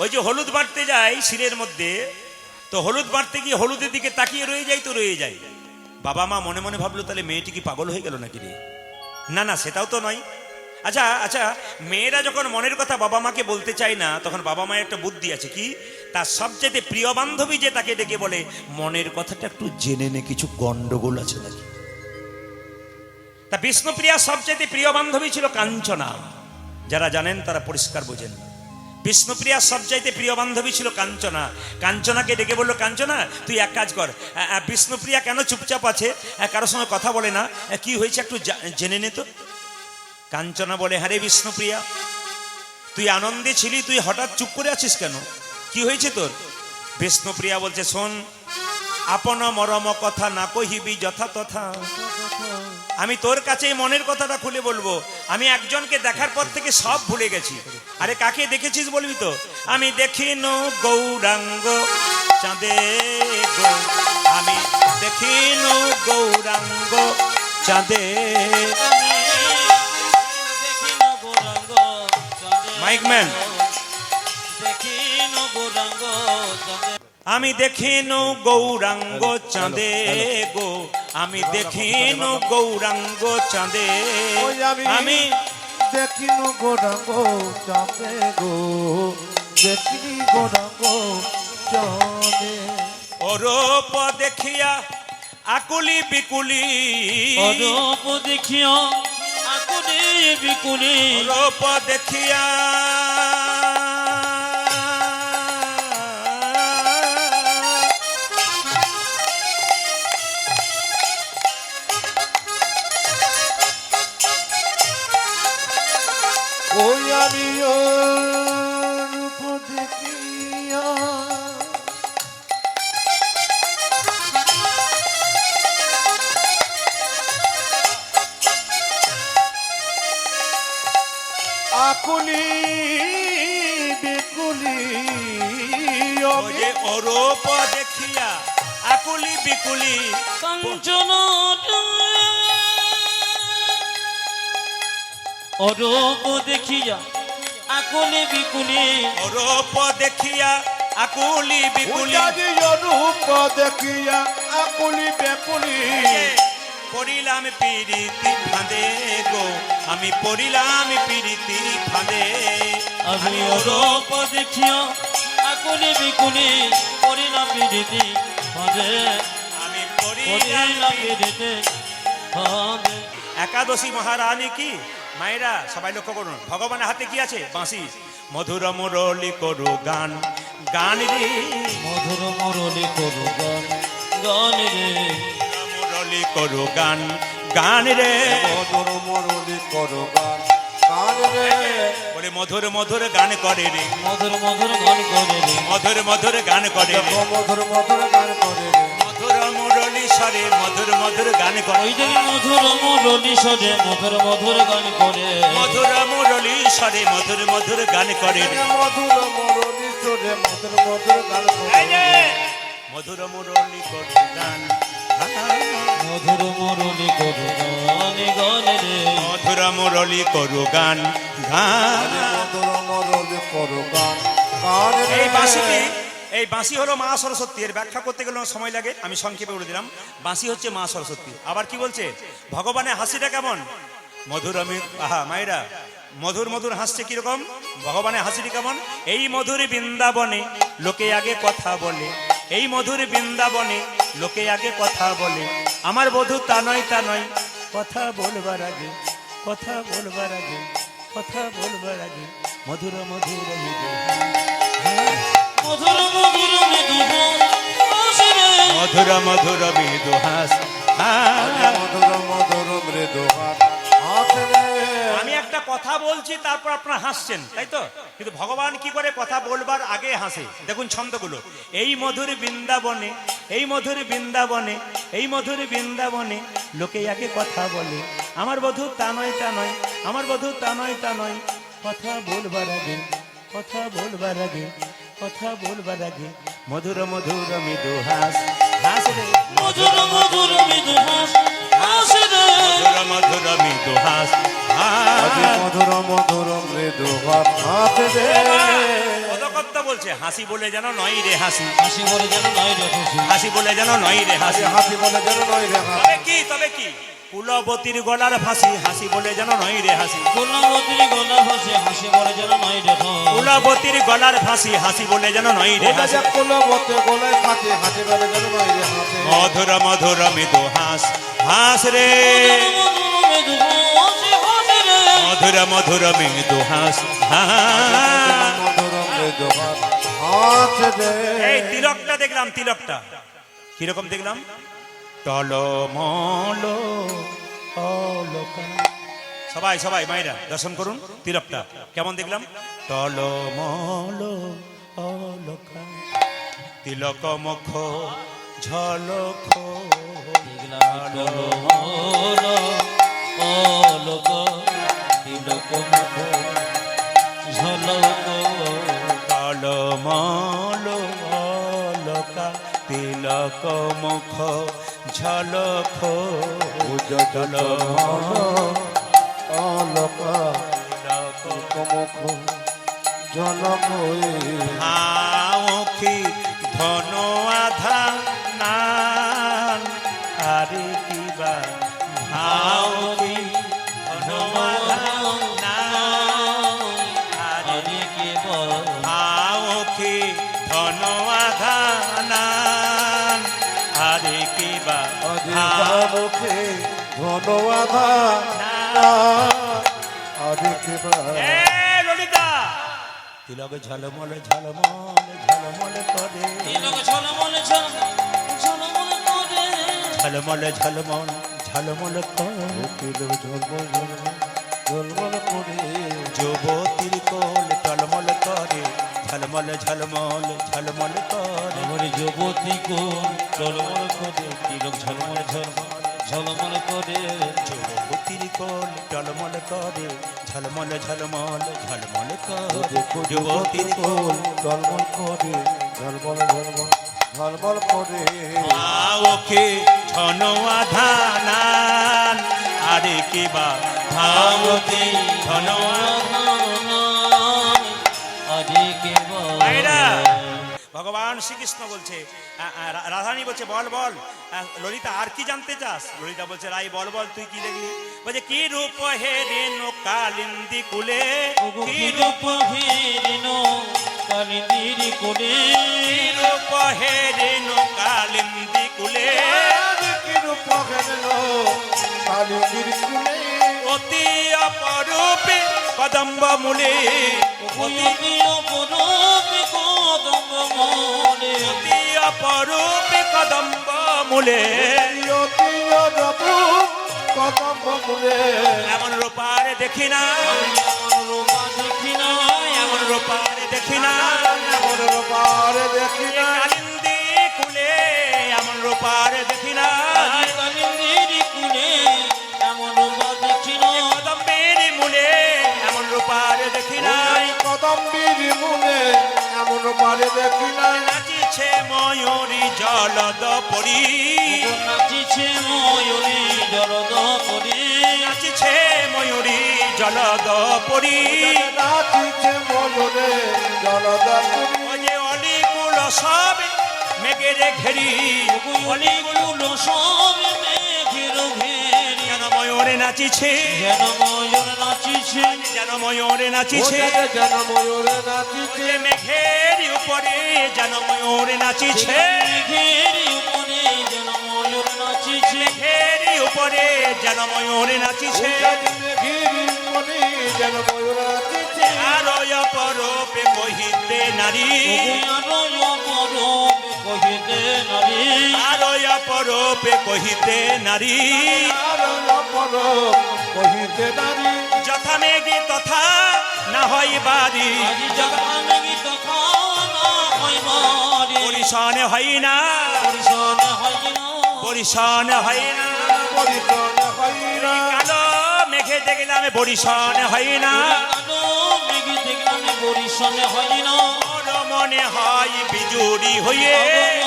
ওই যে হলুদ বাটতে যায় শিরের মধ্যে, তো হলুদ বাঁটতে গিয়ে হলুদের দিকে তাকিয়ে রয়ে যায়। বাবা মা মনে মনে ভাবলো তাহলে মেয়েটি কি পাগল হয়ে গেল নাকি রে? না না, সেটাও তো নয়। আচ্ছা আচ্ছা, মেয়েরা যখন মনের কথা বাবা মাকে বলতে চায় না, তখন বাবা মায়ের একটা বুদ্ধি আছে কি, তার সবচেয়ে প্রিয় বান্ধবী যে তাকে ডেকে বলে মনের কথাটা একটু জেনে নে, কিছু গন্ডগোল আছে নাকি। তা বিষ্ণুপ্রিয়ার সবচেয়ে প্রিয় বান্ধবী ছিল কাঞ্চনা। যারা জানেন তারা পরিষ্কার বোঝেন। বিষ্ণুপ্রিয়ার সবচাইতে প্রিয় বান্ধবী ছিল কাঞ্চনা। কাঞ্চনাকে ডেকে বললো, কাঞ্চনা তুই এক কাজ কর, বিষ্ণুপ্রিয়া কেন চুপচাপ আছে, কারোর সঙ্গে কথা বলে না, কি হয়েছে একটু জেনে নে তো। কাঞ্চনা বলে, হ্যাঁ রে বিষ্ণুপ্রিয়া, তুই আনন্দে ছিলি, তুই হঠাৎ চুপ করে আছিস কেন, কি হয়েছে তোর? বিষ্ণুপ্রিয়া বলছে, শোন, আপন মরম কথা না কহিবি যথা তথা। আমি তোর কাছে মনের কথাটা খুলে বলবো, আমি একজনকে দেখার পর থেকে সব ভুলে গেছি। আরে কাকে দেখেছিস বলবি তো? আমি দেখিনু গৌরাঙ্গ চাঁদে গো, আমি দেখিনু গৌরাঙ্গ চাঁদে। মাইকম্যান, আমি দেখিনু গৌরাঙ্গ চাঁদে গো, আমি দেখিনু গৌরাঙ্গ চাঁদে, আমি দেখিনু গৌরাঙ্গ চাঁদে গো, দেখিনি গৌরাঙ্গ চাঁদে। অরূপ দেখিয়া আকুলি বিকুলি, অরূপ দেখিয়া আকুলি বিকুলি, অরূপ দেখিয়া ওই আমি রূপ দেখিয়া আকুলি বিকুলি, ওরে অরূপ দেখিয়া আকুলি বিকুলি, কাঞ্চন অরূপ দেখিয়া আকুলি বিকুলি, অরূপ দেখিয়া আকুলি বিকুলি, রূপ দেখিয়া আকুলি বেকুলি। পড়িলাম পিরিতি ফাঁদে গো, আমি পড়িলাম পিরিতি ফাঁদে, আমি অরূপ দেখিয়া আকুলি বিকুলি, পড়িলাম পিরিতি ফাঁদে, আমি পড়িলাম পিরিতি ফাঁদে। একাদশী মহারানী কি মায়েরা সবাই লক্ষ্য করুন, ভগবানের হাতে কি আছে? বাঁশি। মধুর মুরলি করু গান, গান রে মধুর মুরলি করু গান, গান রে মুরলি করু গান, গান রে মধুর মুরলি করো গান, গান রে বলে মধুর মধুর গান করে রে, মধুর মধুর গান করে রে, মধুর মধুর গান করে রে, মধুর মধুর গান করে রে। মধুর মুরলি স্বরে মধুর মধুর গান করে, ওই দেখি মধুর মুরলি সরে মধুর মধুর গান করে, মধুর মুরলি স্বরে মধুর মধুর গান করে রে, মধুর মুরলি চোরে মধুর মধুর গান এই করে যে, রে। মধুর মুরলি করু গান, মধুর মুরলি করু গান, গান রে মধুর মুরলি করু গান, গান। মধুর মুরলি করো গান, গান রে। এই বাঁশিটি, এই বাঁশি হলো মা সরস্বতী। এর ব্যাখ্যা করতে গেলে আমার সময় লাগে, আমি সংক্ষেপে বলে দিলাম। বাঁশি হচ্ছে মা সরস্বতী। আবার কি বলছে? ভগবানের হাসিটা কেমন? মধুর। আমি আহা মায়েরা, মধুর মধুর হাসছে কিরকম? ভগবানের হাসিটি কেমন? এই মধুর বৃন্দাবনে লোকে আগে কথা বলে, এই মধুর বৃন্দাবনে লোকে আগে কথা বলে, আমার বধূ তা নয় তা নয়, কথা বলবার আগে, কথা বলবার আগে, কথা বলবার আগে, মধুর মধুর মৃদু, মধুর মধুর মৃদু হাস রে, মধুর মধুর মৃদু হাস। মধুর মধুর মৃদু হাস, হাস রে। আমি একটা কথা বলছি, তারপর আপনারা হাসছেন, তাই তো? কিন্তু ভগবান কি করে? কথা বলবার আগে হাসে। দেখুন ছন্দগুলো, এই মধুর বৃন্দাবনে, এই মধুর বৃন্দাবনে, এই মধুর বৃন্দাবনে লোকে আগে কথা বলে, আমার বধূ তা নয় তা নয়, আমার বধূ তা নয় তা নয়, কথা বলবার আগে, কথা বলবার আগে, কথা বলবার আগে, মধুর মধুর মৃদু হাস, হাস রে মধুর মধুর মৃদু হাস, হাস রে মধুর মধুর মৃদু হাস, হাস। মধুর মধুর মৃদু হাস, হাস রে। পদকর্তা বলছে হাসি বলে যেন নয় রে হাসি, হাসি বলে যেন নয় রে খুশি, হাসি বলে যেন নয় রে হাসি। হাসি বলে যেন নয় রে হাসি। তবে কি, তবে কি, কুলবতীর গলার ফাঁসি, হাসি বলে যেন নয় রে হাসি। কুলবতীর গলা ফাঁসে হাসি বলে যেন নয় রে খুশি, কুলবতীর গলার ফাঁসি, হাসি বলে যেন নয় রে হাসি। কুলবতী গলায় ফাঁসি, হাসি বলে যেন নয় রে হাসি। মধুর মধুর মৃদু হাস, হাস রে, মধুর মধুর মৃদু হাস, হাস। মধুর মৃদু হাস রে। এই তিলকটা দেখলাম, তিলকটা কিরকম দেখলাম? টলমল অলকা। সবাই সবাই মায়েরা দর্শন করুন তিলকটা কেমন দেখলাম। টলমল অলকা, তিলক মুখ ঝলক, অলোক তিলক মুখ ঝলক, টলমল অলকা, তিলক মুখ ঝলক, উজ্জ্বল অলকা তিলক মুখ ঝলক। আখি ধন আধা নান, আরে কিবা ভাওকি ধন আধা নান, আরে কেবল আখি ধন আধা নান, আরে কিবা মুখে ধনবাধা আরে কেবা। ললিতা তিলক ঝলমল ঝলমল ঝলমল করে, তিলক ঝলমল ঝলমল করে, ঝলমল ঝলমল ঝলমল করে, তিলক ঝলমল ঝলমল করে। যুবতীর কোল টলমল করে, ঝলমল ঝলমল ঝলমল করে। আমার যুবতী কোন টলমল করে, তিলক ঝলমল ঝলমল ঝলমল করে, যুবতীর কোল টলমল করে, ঝলমল ঝলমল ঝলমল করে। যুবতীর কোল ঝলমল করে, ঝলমল ঝলমল ঝলমল করে। ওকে ছন আধানান, আরে কিবা ভাবতি ছন। আরে কেবল ভাইরা, ভগবান শ্রীকৃষ্ণ বলছে, রাধারানী বলছে বল বল, ললিতা আর কি জানতে চাস? ললিতা বলছে রাই বল বল তুই কি দেখলি? বলছে কি রূপ হে রেণু কালিন্দি কুলে, কি রূপ, কালিন্দির কোলে, কি রূপ হে রেণু কালিন্দি কুলে, কি রূপ হেন কালিন্দির কুলে। অতি অপরূপে কদম্ব মূলে, অতি অপরূপে কদম্ব মূলে, কদম্ব মূলে। এমন রূপার দেখি না, এমন রূপার দেখি না, এমন রূপার দেখি না। কালিন্দি কুলে এমন রূপার দেখি না, কালিন্দির কুলে এমন রূপা দেখি না, কদম্বের মূলে এমন রূপার দেখি না। কদম্বির মূলে এমন রূপার দেখি না। নাচিছে ময়ূরী জলদ পরি, নাচিছে ময়ূরী জলদ পরি, নাচিছে ময়ূরী জলদ পরি। নাচিছে ময়ূরে জলদাপুরী। ওই যে অলিকুল সব মেঘের ঘেরি, অলিগুলো সব মেঘের ঘেরি, যেন ময়ূরে নাচিছে, যেন ময়ূর নাচিছে, যেন ময়ূরে নাচিছে। যেন ময়ূরে নাচিছে। মেঘের উপরে যেন ময়ূরে নাচিছে, মেঘের উপরে যেন ময়ূর নাচিছে, মেঘের উপরে যেন ময়ূরে নাচিছে। মেঘের মনে যেন ময়ূর নাচিছে। আরো অপরূপে কহিতে নারী, কহিতে নারী, আরো অপরূপে কহিতে নারী। আর অপরূপ কহিতে নারী। যথা মেঘে তথা না হয় বাড়ি, আজি জগানগি তথা না হয় বাড়ি, পরিশনে হয় না, পরিশন হয় না, পরিশনে হয় না। পরিজন হইরা। কালো মেঘে দেখলাম বরিশনে হয় না, কালো মেঘে দেখলাম পরিশন হয় না, মোর মনে হয় বিজুরি হয়ে,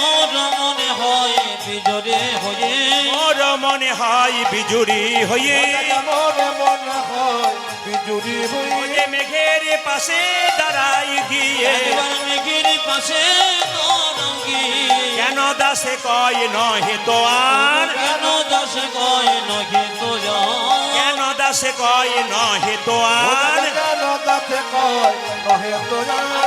মোর মনে হয় বিজরে হয়ে, মোর মনে হয় বিজুরি হয়ে। মনে মনে হয় বিজুরি ও হয়ে যে মেঘের পাশে দাঁড়াই গিয়ে একবার মেঘের পাশে তরঙ্গি কেন দাসে কয় নহে তো আর কেন দাস কয় নহে তো কেন দাসে কয় নহে তো আর দাতে কয় নহে তো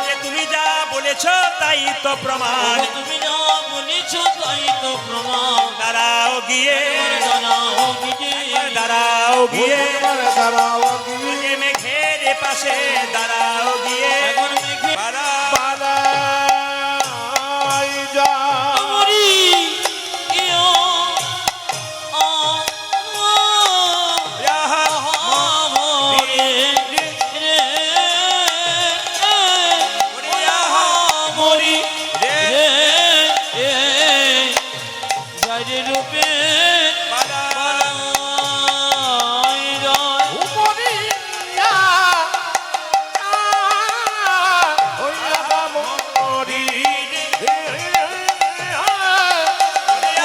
যে তুমি যা বলেছ তাই তো প্রমাণ তুমি যা বলেছ তাই তো প্রমাণ দাঁড়াও গিয়ে দাঁড়াও গিয়ে দাঁড়াও গিয়ে দাঁড়াও ও যে মেঘের পাশে দাঁড়াও গিয়ে একবার মেঘের দাঁড়াও। পালাই যা মরি ইয়ো আ যাহা মরে রে মরি রে রে যারে রূপে পালাই যায় উপরিয়া হইয়া গামরি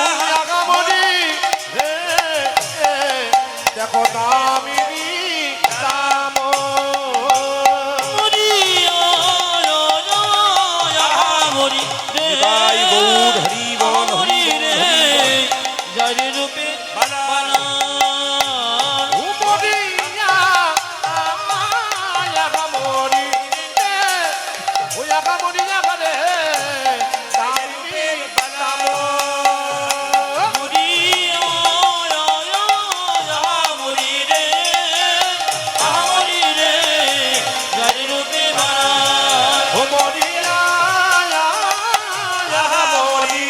হইয়া গামরি দেখো দামিনী দাম মরি মরি রে নিতাই গৌর হরি বল মরি রে যারে রূপে পালাই উপরিয়া হইয়া গামরি হইয়া গামরি জাগারে দামিনী দাম মরি মরি রে মরি রে যারে রূপে পালাই ও মরিয়া মরি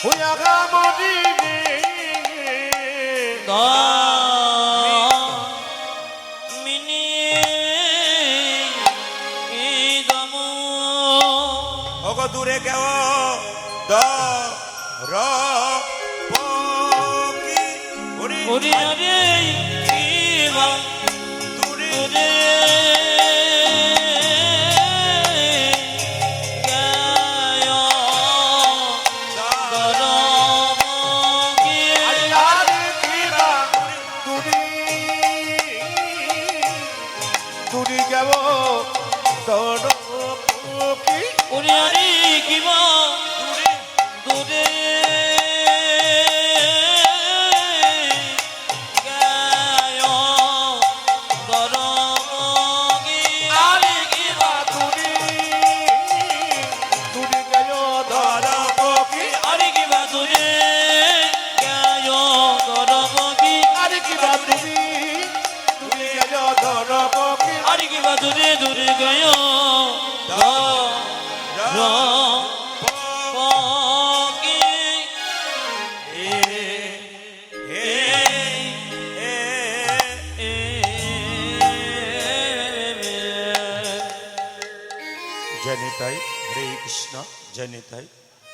হইয়া গামরি মিনি দম ওগো দূরে কেও দ র প কি হরি ওরে রে কি বা দূরে ওরে গায় করম গিয়ে আরে কিবা তুরি তুরি যাব তোর কি ওরে আরে কিবা দূরে গায় করম গিয়ে আরে কিবা তুরি তুরি গেল ধর কি আরে কিবা দূরে গায় করম গিয়ে আরে কিবা তুরি তুরি গেল ধর কি আরে কিবা দূরে দূরে গায় র প এ এ এ জনিতাই হরে কৃষ্ণ জনিতাই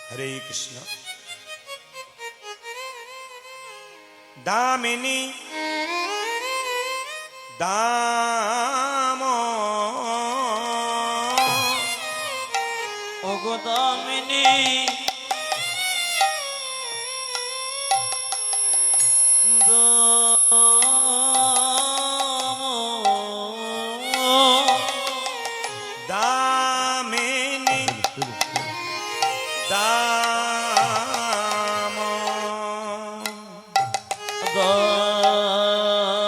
হরে কৃষ্ণ দামিনী দাম ওগদামিনী দামিনী দাম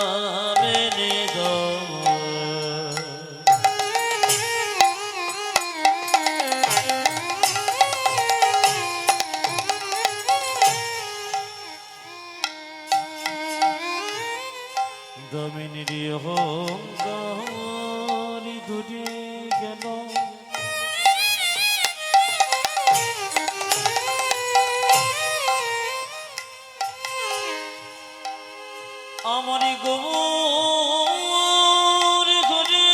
দামিনী দামিনীর অহংকারি দূরে গেল আমার গোর ঘরে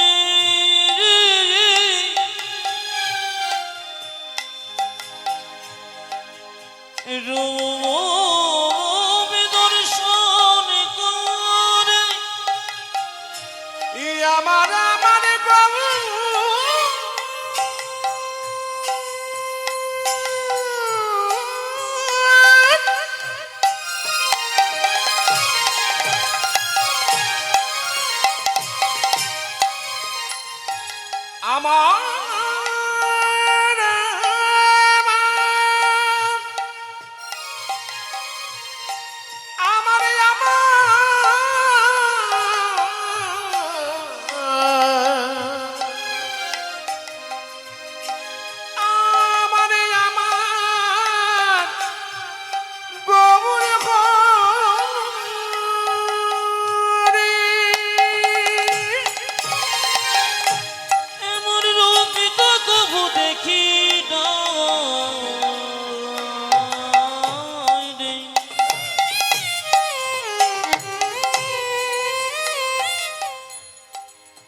রূপ দর্শন করে আমার আমার প্রভু আমার এমন রূপী তো কবু দেখি নাই রে।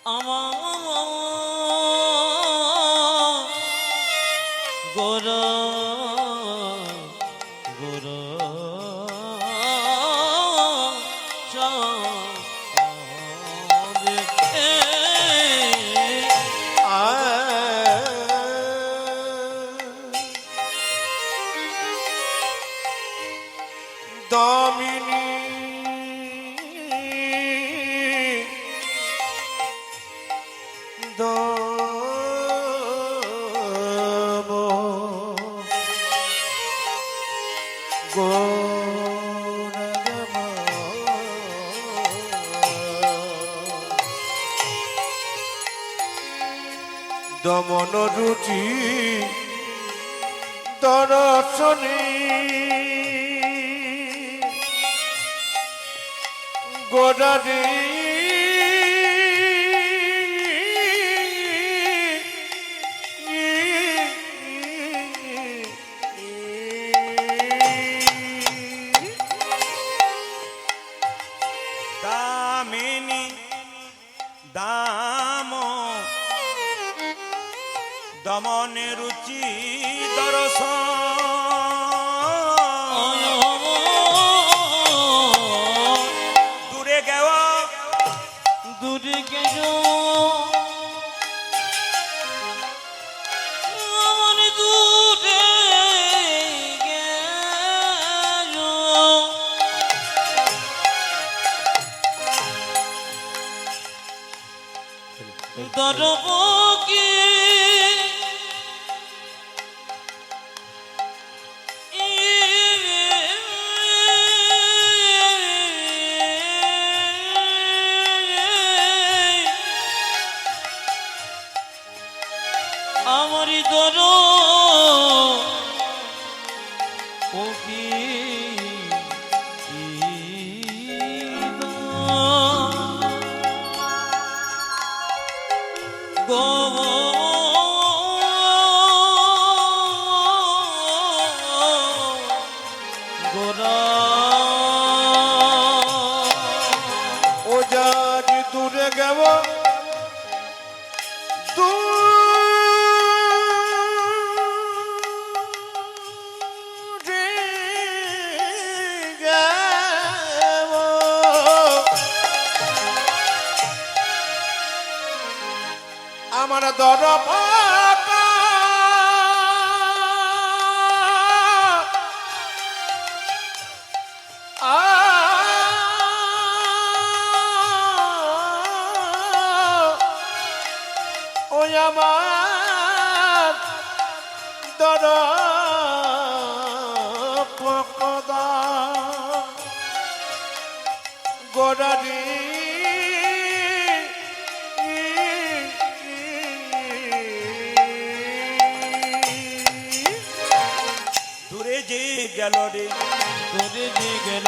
আমার গোরা গোরা দামিনী দাম দমন রুচি দর্শনী গোদারি দামিনী দাম দমনে রুচি দর্শন দূরে গেওয়া দূরে গেল আমার দূরে গেল দরবকে আমারি দর ওকি গো গোরা ও যাজ দূরে গেব দূরে গেব আমার দর পাকা ওই আমার দর পকদা গোড়ারি দূরে যে গেল রে দূরে যে গেল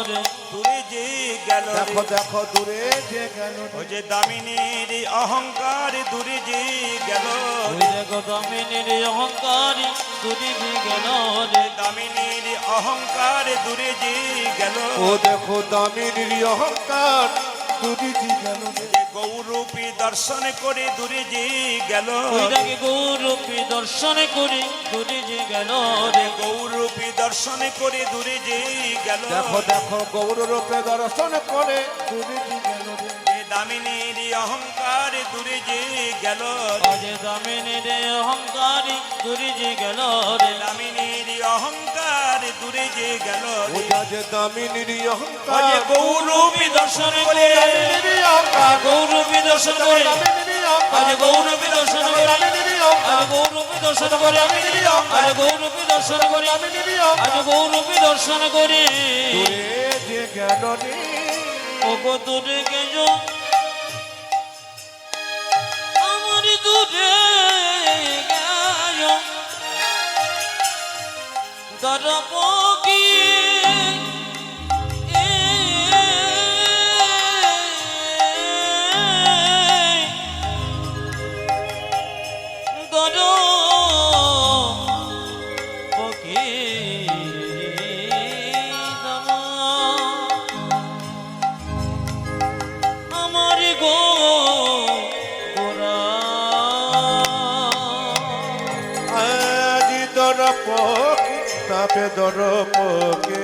রে দূরে যে গেল দেখো দেখো দূরে যে গেল ও যে দামিনীর অহংকার দূরে যে গেল ওই দেখো দামিনীর অহংকারী দূরে যে গেল রে দামিনীর অহংকার দূরে যে গেল ও দেখো দামিনীর অহংকার দূরে যে গেল যে গৌরূপী দর্শন করে দূরে যে গেল ওই দেখে গৌরূপী দর্শন করে দূরে যে গেল রে গৌরূপী দর্শন করে দূরে যে গেল দেখো দেখো গৌরূপে দর্শন করে দূরে যে গেল যে দামিনীর অহংকার দূরে যে গেল অজে দামিনীর অহংকারী দূরে যে গেল রে দামিনীর অহংকার দূরে যে গেল ও যে দামিনীর ও যে অহংকার গৌরূপী দর্শন করে দামিনীর অহংকার গৌরবী দর্শন করে আজ গৌরবে দর্শন করে আজ গৌরবে দর্শন করে আজ গৌরবে দর্শন করে আজ গৌরবে দর্শন করে যে জ্ঞান নেই ও কত গেজ আমার দূরে গেল দরপকি আমার গো গোরা আজি দরপকি তাপে দরপকি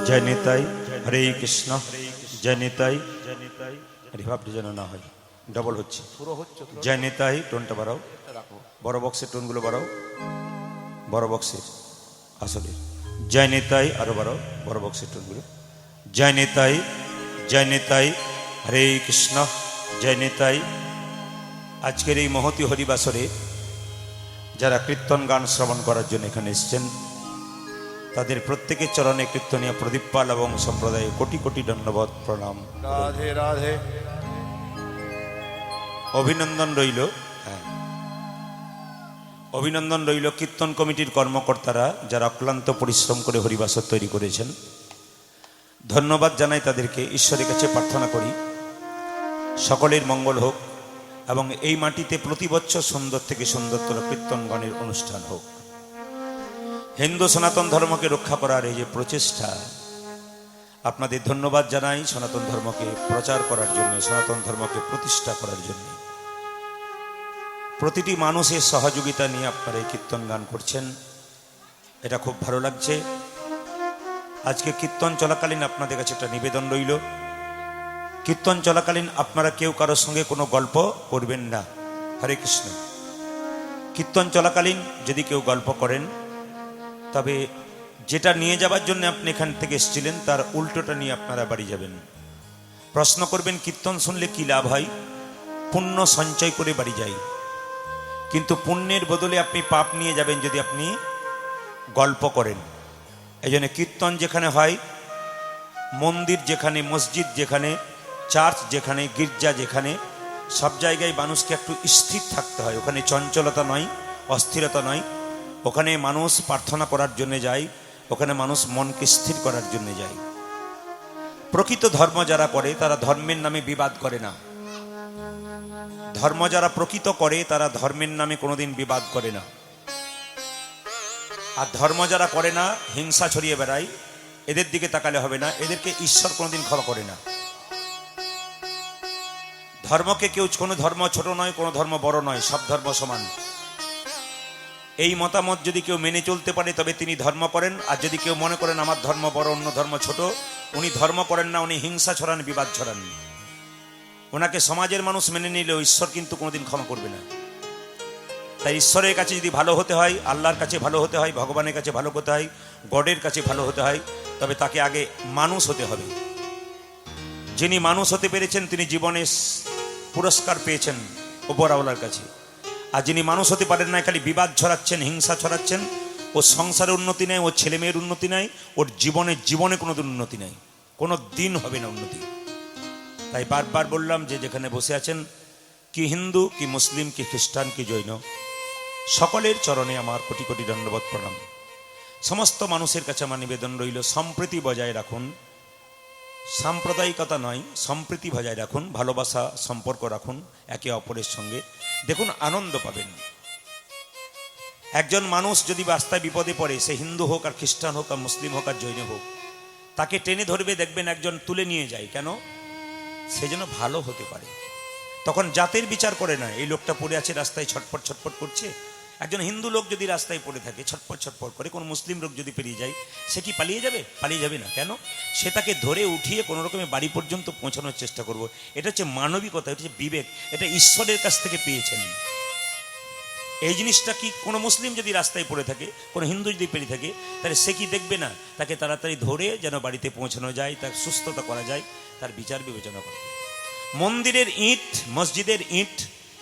জয় নিতাই, হরে কৃষ্ণ, জয় নিতাই, রিভাবটি যেন না হয়, ডবল হচ্ছে। পুরো হচ্ছে তো। জয় নিতাই, টোনটা বাড়াও, রাখো বড় বক্সের টোনগুলো বাড়াও, বড় বক্সের আসলে জয় নিতাই, আরো বাড়াও বড় বক্সের টোনগুলো। জয় নিতাই, জয় নিতাই, হরে কৃষ্ণ, জয় নিতাই। আজকের এই মহতি হরিবাসরে যারা কীর্তন গান শ্রবণ করার জন্য এখানে এসেছেন, তাদের প্রত্যেকের চরণে কীর্তনীয় প্রদীপ পাল এবং সম্প্রদায়ে কোটি কোটি ধন্যবাদ, প্রণাম, রাধে রাধে। অভিনন্দন রইল। হ্যাঁ, অভিনন্দন রইল কীর্তন কমিটির কর্মকর্তারা যারা অক্লান্ত পরিশ্রম করে হরিবাসর তৈরি করেছেন। ধন্যবাদ জানাই তাদেরকে। ঈশ্বরের কাছে প্রার্থনা করি সকলের মঙ্গল হোক এবং এই মাটিতে প্রতি বছর সুন্দর থেকে সুন্দরতর কীর্তন গানের অনুষ্ঠান হোক। হিন্দু সনাতন ধর্মকে রক্ষা করার এই যে প্রচেষ্টা, আপনাদের ধন্যবাদ জানাই সনাতন ধর্মকে প্রচার করার জন্য, সনাতন ধর্মকে প্রতিষ্ঠা করার জন্য। প্রতিটি মানুষের সহযোগিতা নিয়ে আপনারা এই কীর্তন গান করছেন, এটা খুব ভালো লাগছে। আজকে কীর্তন চলাকালীন আপনাদের কাছে একটা নিবেদন রইল, কীর্তন চলাকালীন আপনারা কেউ কারোর সঙ্গে কোনো গল্প করবেন না। হরে কৃষ্ণ। কীর্তন চলাকালীন যদি কেউ গল্প করেন, তবে যেটা নিয়ে যাবার জন্য আপনি এখান থেকে এসেছিলেন তার উল্টোটা নিয়ে আপনারা বাড়ি যাবেন। প্রশ্ন করবেন কীর্তন শুনলে কি লাভ হয়? পুণ্য সঞ্চয় করে বাড়ি যাই, কিন্তু পুণ্যের বদলে আপনি পাপ নিয়ে যাবেন যদি আপনি গল্প করেন। এই জন্য কীর্তন যেখানে হয়, মন্দির যেখানে, মসজিদ যেখানে, চার্চ যেখানে, গির্জা যেখানে, সব জায়গায় মানুষকে একটু স্থির থাকতে হয়। ওখানে চঞ্চলতা নয়, অস্থিরতা নয়। ওখানে মানুষ প্রার্থনা করার জন্য যায়, ওখানে মানুষ মনকে স্থির করার জন্য যায়। প্রকৃত ধর্ম যারা করে তারা ধর্মের নামে বিবাদ করে না। ধর্ম যারা প্রকৃত করে তারা ধর্মের নামে কোনোদিন বিবাদ করে না। আর ধর্ম যারা করে না, হিংসা ছড়িয়ে বেড়ায়, এদের দিকে তাকালে হবে না। এদেরকে ঈশ্বর কোনোদিন ক্ষমা করে না। ধর্মকে কেউ, কোনো ধর্ম ছোট নয়, কোনো ধর্ম বড় নয়, সব ধর্ম সমান। এই মতামত যদি কেউ মেনে চলতে পারে তবে তিনি ধর্ম করেন। আর যদি কেউ মনে করেন আমার ধর্ম বড়, অন্য ধর্ম ছোট, উনি ধর্ম করেন না, উনি হিংসা ছড়ান, বিবাদ ছড়ান। ওনাকে সমাজের মানুষ মেনে নিলেও ঈশ্বর কিন্তু কোনোদিন ক্ষমা করবে না। তাই ঈশ্বরের কাছে যদি ভালো হতে হয়, আল্লাহর কাছে ভালো হতে হয়, ভগবানের কাছে ভালো হতে হয়, গডের কাছে ভালো হতে হয়, তবে তাকে আগে মানুষ হতে হবে। যিনি মানুষ হতে পেরেছেন তিনি জীবনে পুরস্কার পেয়েছেন ওপরওয়ালার কাছে। আর যিনি মানুষ হতে পারেন না, খালি বিবাদ ছড়াচ্ছেন, হিংসা ছড়াচ্ছেন, ওর সংসারের উন্নতি নেই, ওর ছেলে মেয়ের উন্নতি নাই, ওর জীবনে কোনো দিন উন্নতি নাই, কোনো দিন হবে না উন্নতি। তাই বারবার বললাম যে যেখানে বসে আছেন, কি হিন্দু, কি মুসলিম, কি খ্রিস্টান, কি জৈন, সকলের চরণে আমার কোটি কোটি ধন্যবাদ, প্রণাম। সমস্ত মানুষের কাছে আমার নিবেদন রইল, সম্প্রীতি বজায় রাখুন। সাম্প্রদায়িকতা নয়, সম্প্রীতি বজায় রাখুন, ভালোবাসা সম্পর্ক রাখুন একে অপরের সঙ্গে। দেখুন আনন্দ পাবেন। একজন মানুষ যদি রাস্তায় বিপদে পড়ে, সে হিন্দু হোক আর খ্রিস্টান হোক আর মুসলিম হোক আর জৈন হোক, তাকে টেনে ধরবে, দেখবেন একজন তুলে নিয়ে যায়। কেন? সে যেন ভালো হতে পারে। তখন জাতের বিচার করে না, এই লোকটা পড়ে আছে রাস্তায় ছটপট ছটপট করছে। একজন হিন্দু লোক যদি রাস্তায় পড়ে থাকে ছটপট ছটপট করে, কোন মুসলিম লোক যদি পেরিয়ে যায়, সে কি পালিয়ে যাবে? পালিয়ে যাবে না। কেন? সে তাকে ধরে উঠিয়ে কোনো রকমের বাড়ি পর্যন্ত পৌঁছানোর চেষ্টা করব। এটা হচ্ছে মানবিকতা, এটা হচ্ছে বিবেক, এটা ঈশ্বরের কাছ থেকে পেয়েছেন। এই জিনিসটা কি কোনো মুসলিম যদি রাস্তায় পড়ে থাকে, কোনো হিন্দু যদি পেরে থাকে, তাহলে সে কি দেখবে না তাকে তাড়াতাড়ি ধরে যেন বাড়িতে পৌঁছানো যায়, তার সুস্থতা করা যায়, তার বিচার বিবেচনা করবে। মন্দিরের ইট, মসজিদের ইট,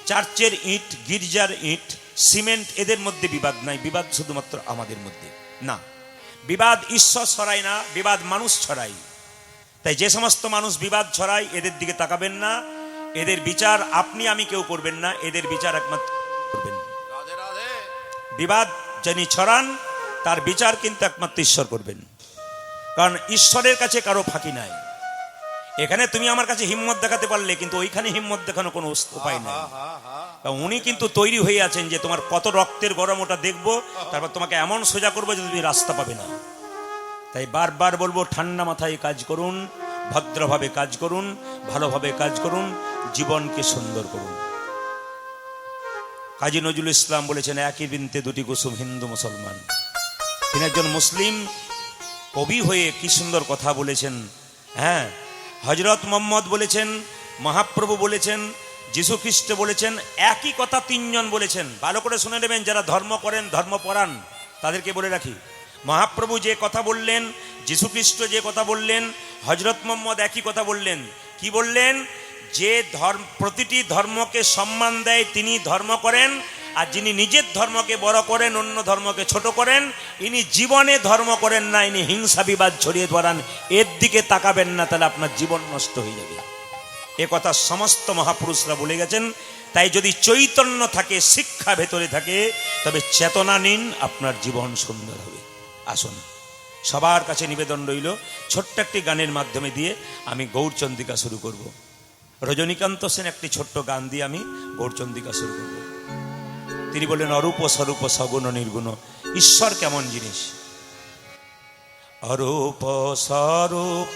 চার্চের ইট, গির্জার ইট, সিমেন্ট, এদের মধ্যে বিবাদ নাই। বিবাদ শুধুমাত্র আমাদের মধ্যে না। বিবাদ ঈশ্বর ছড়ায় না, বিবাদ মানুষ ছড়ায়। তাই যে সমস্ত মানুষ বিবাদ ছড়ায় এদের দিকে তাকাবেন না, এদের বিচার আপনি আমি কেউ করবেন না, এদের বিচার একমাত্র করবেন। রাধে রাধে। বিবাদ যিনি ছড়ান তার বিচার কিন্তু একমাত্র ঈশ্বর করবেন, কারণ ঈশ্বরের কাছে কারো ফাঁকি নাই। এখানে তুমি আমার কাছে হিম্মত দেখাতে পারলে, কিন্তু ওইখানে হিম্মত দেখানো কোনো উপায় নাই। কারণ উনি কিন্তু তৈরি হয়ে আছেন যে তোমার কত রক্তের গরম ওটা দেখবো, তারপর তোমাকে এমন সোজা করবো যে তুমি রাস্তা পাবে না। তাই বারবার বলবো, ঠান্ডা মাথায় কাজ করুন, ভদ্রভাবে কাজ করুন, ভালোভাবে কাজ করুন, জীবনকে সুন্দর করুন। কাজী নজরুল ইসলাম বলেছেন, একই বৃন্তে দুটি কুসুম, হিন্দু মুসলমান। তিনি একজন মুসলিম কবি হয়ে কি সুন্দর কথা বলেছেন। হ্যাঁ, হজরত মোহাম্মদ বলেছেন, মহাপ্রভু বলেছেন, যীশু খ্রিস্ট বলেছেন, একই কথা তিনজন বলেছেন। ভালো করে শুনে নেবেন, যারা ধর্ম করেন, ধর্মপরাণ, তাদেরকে বলে রাখি, মহাপ্রভু যে কথা বললেন, যীশু খ্রিস্ট যে কথা বললেন, হজরত মোহাম্মদ একই কথা বললেন। কি বললেন? যে প্রতিটি ধর্মকে সম্মান দেয় তিনি ধর্ম করেন, আর যিনি নিজের ধর্মকে বড় করেন, অন্য ধর্মকে ছোট করেন, ইনি জীবনে ধর্ম করেন না, ইনি হিংসা বিবাদ ছড়িয়ে ধরান। এর দিকে তাকাবেন না, তাহলে আপনার জীবন নষ্ট হয়ে যাবে। এ কথা সমস্ত মহাপুরুষরা বলে গেছেন। তাই যদি চৈতন্য থাকে, শিক্ষা ভেতরে থাকে, তবে চেতনা নিন, আপনার জীবন সুন্দর হবে। আসুন, সবার কাছে নিবেদন রইল, ছোট্ট একটি গানের মাধ্যমে দিয়ে আমি গৌরচন্দ্রিকা শুরু করব। রজনীকান্ত সেন একটি ছোট্ট গান দিয়ে আমি গৌরচন্দ্রিকা শুরু করব। তিনি বলেন, অরূপ স্বরূপ সগুণ নির্গুণ। ঈশ্বর কেমন জিনিস? অরূপ স্বরূপ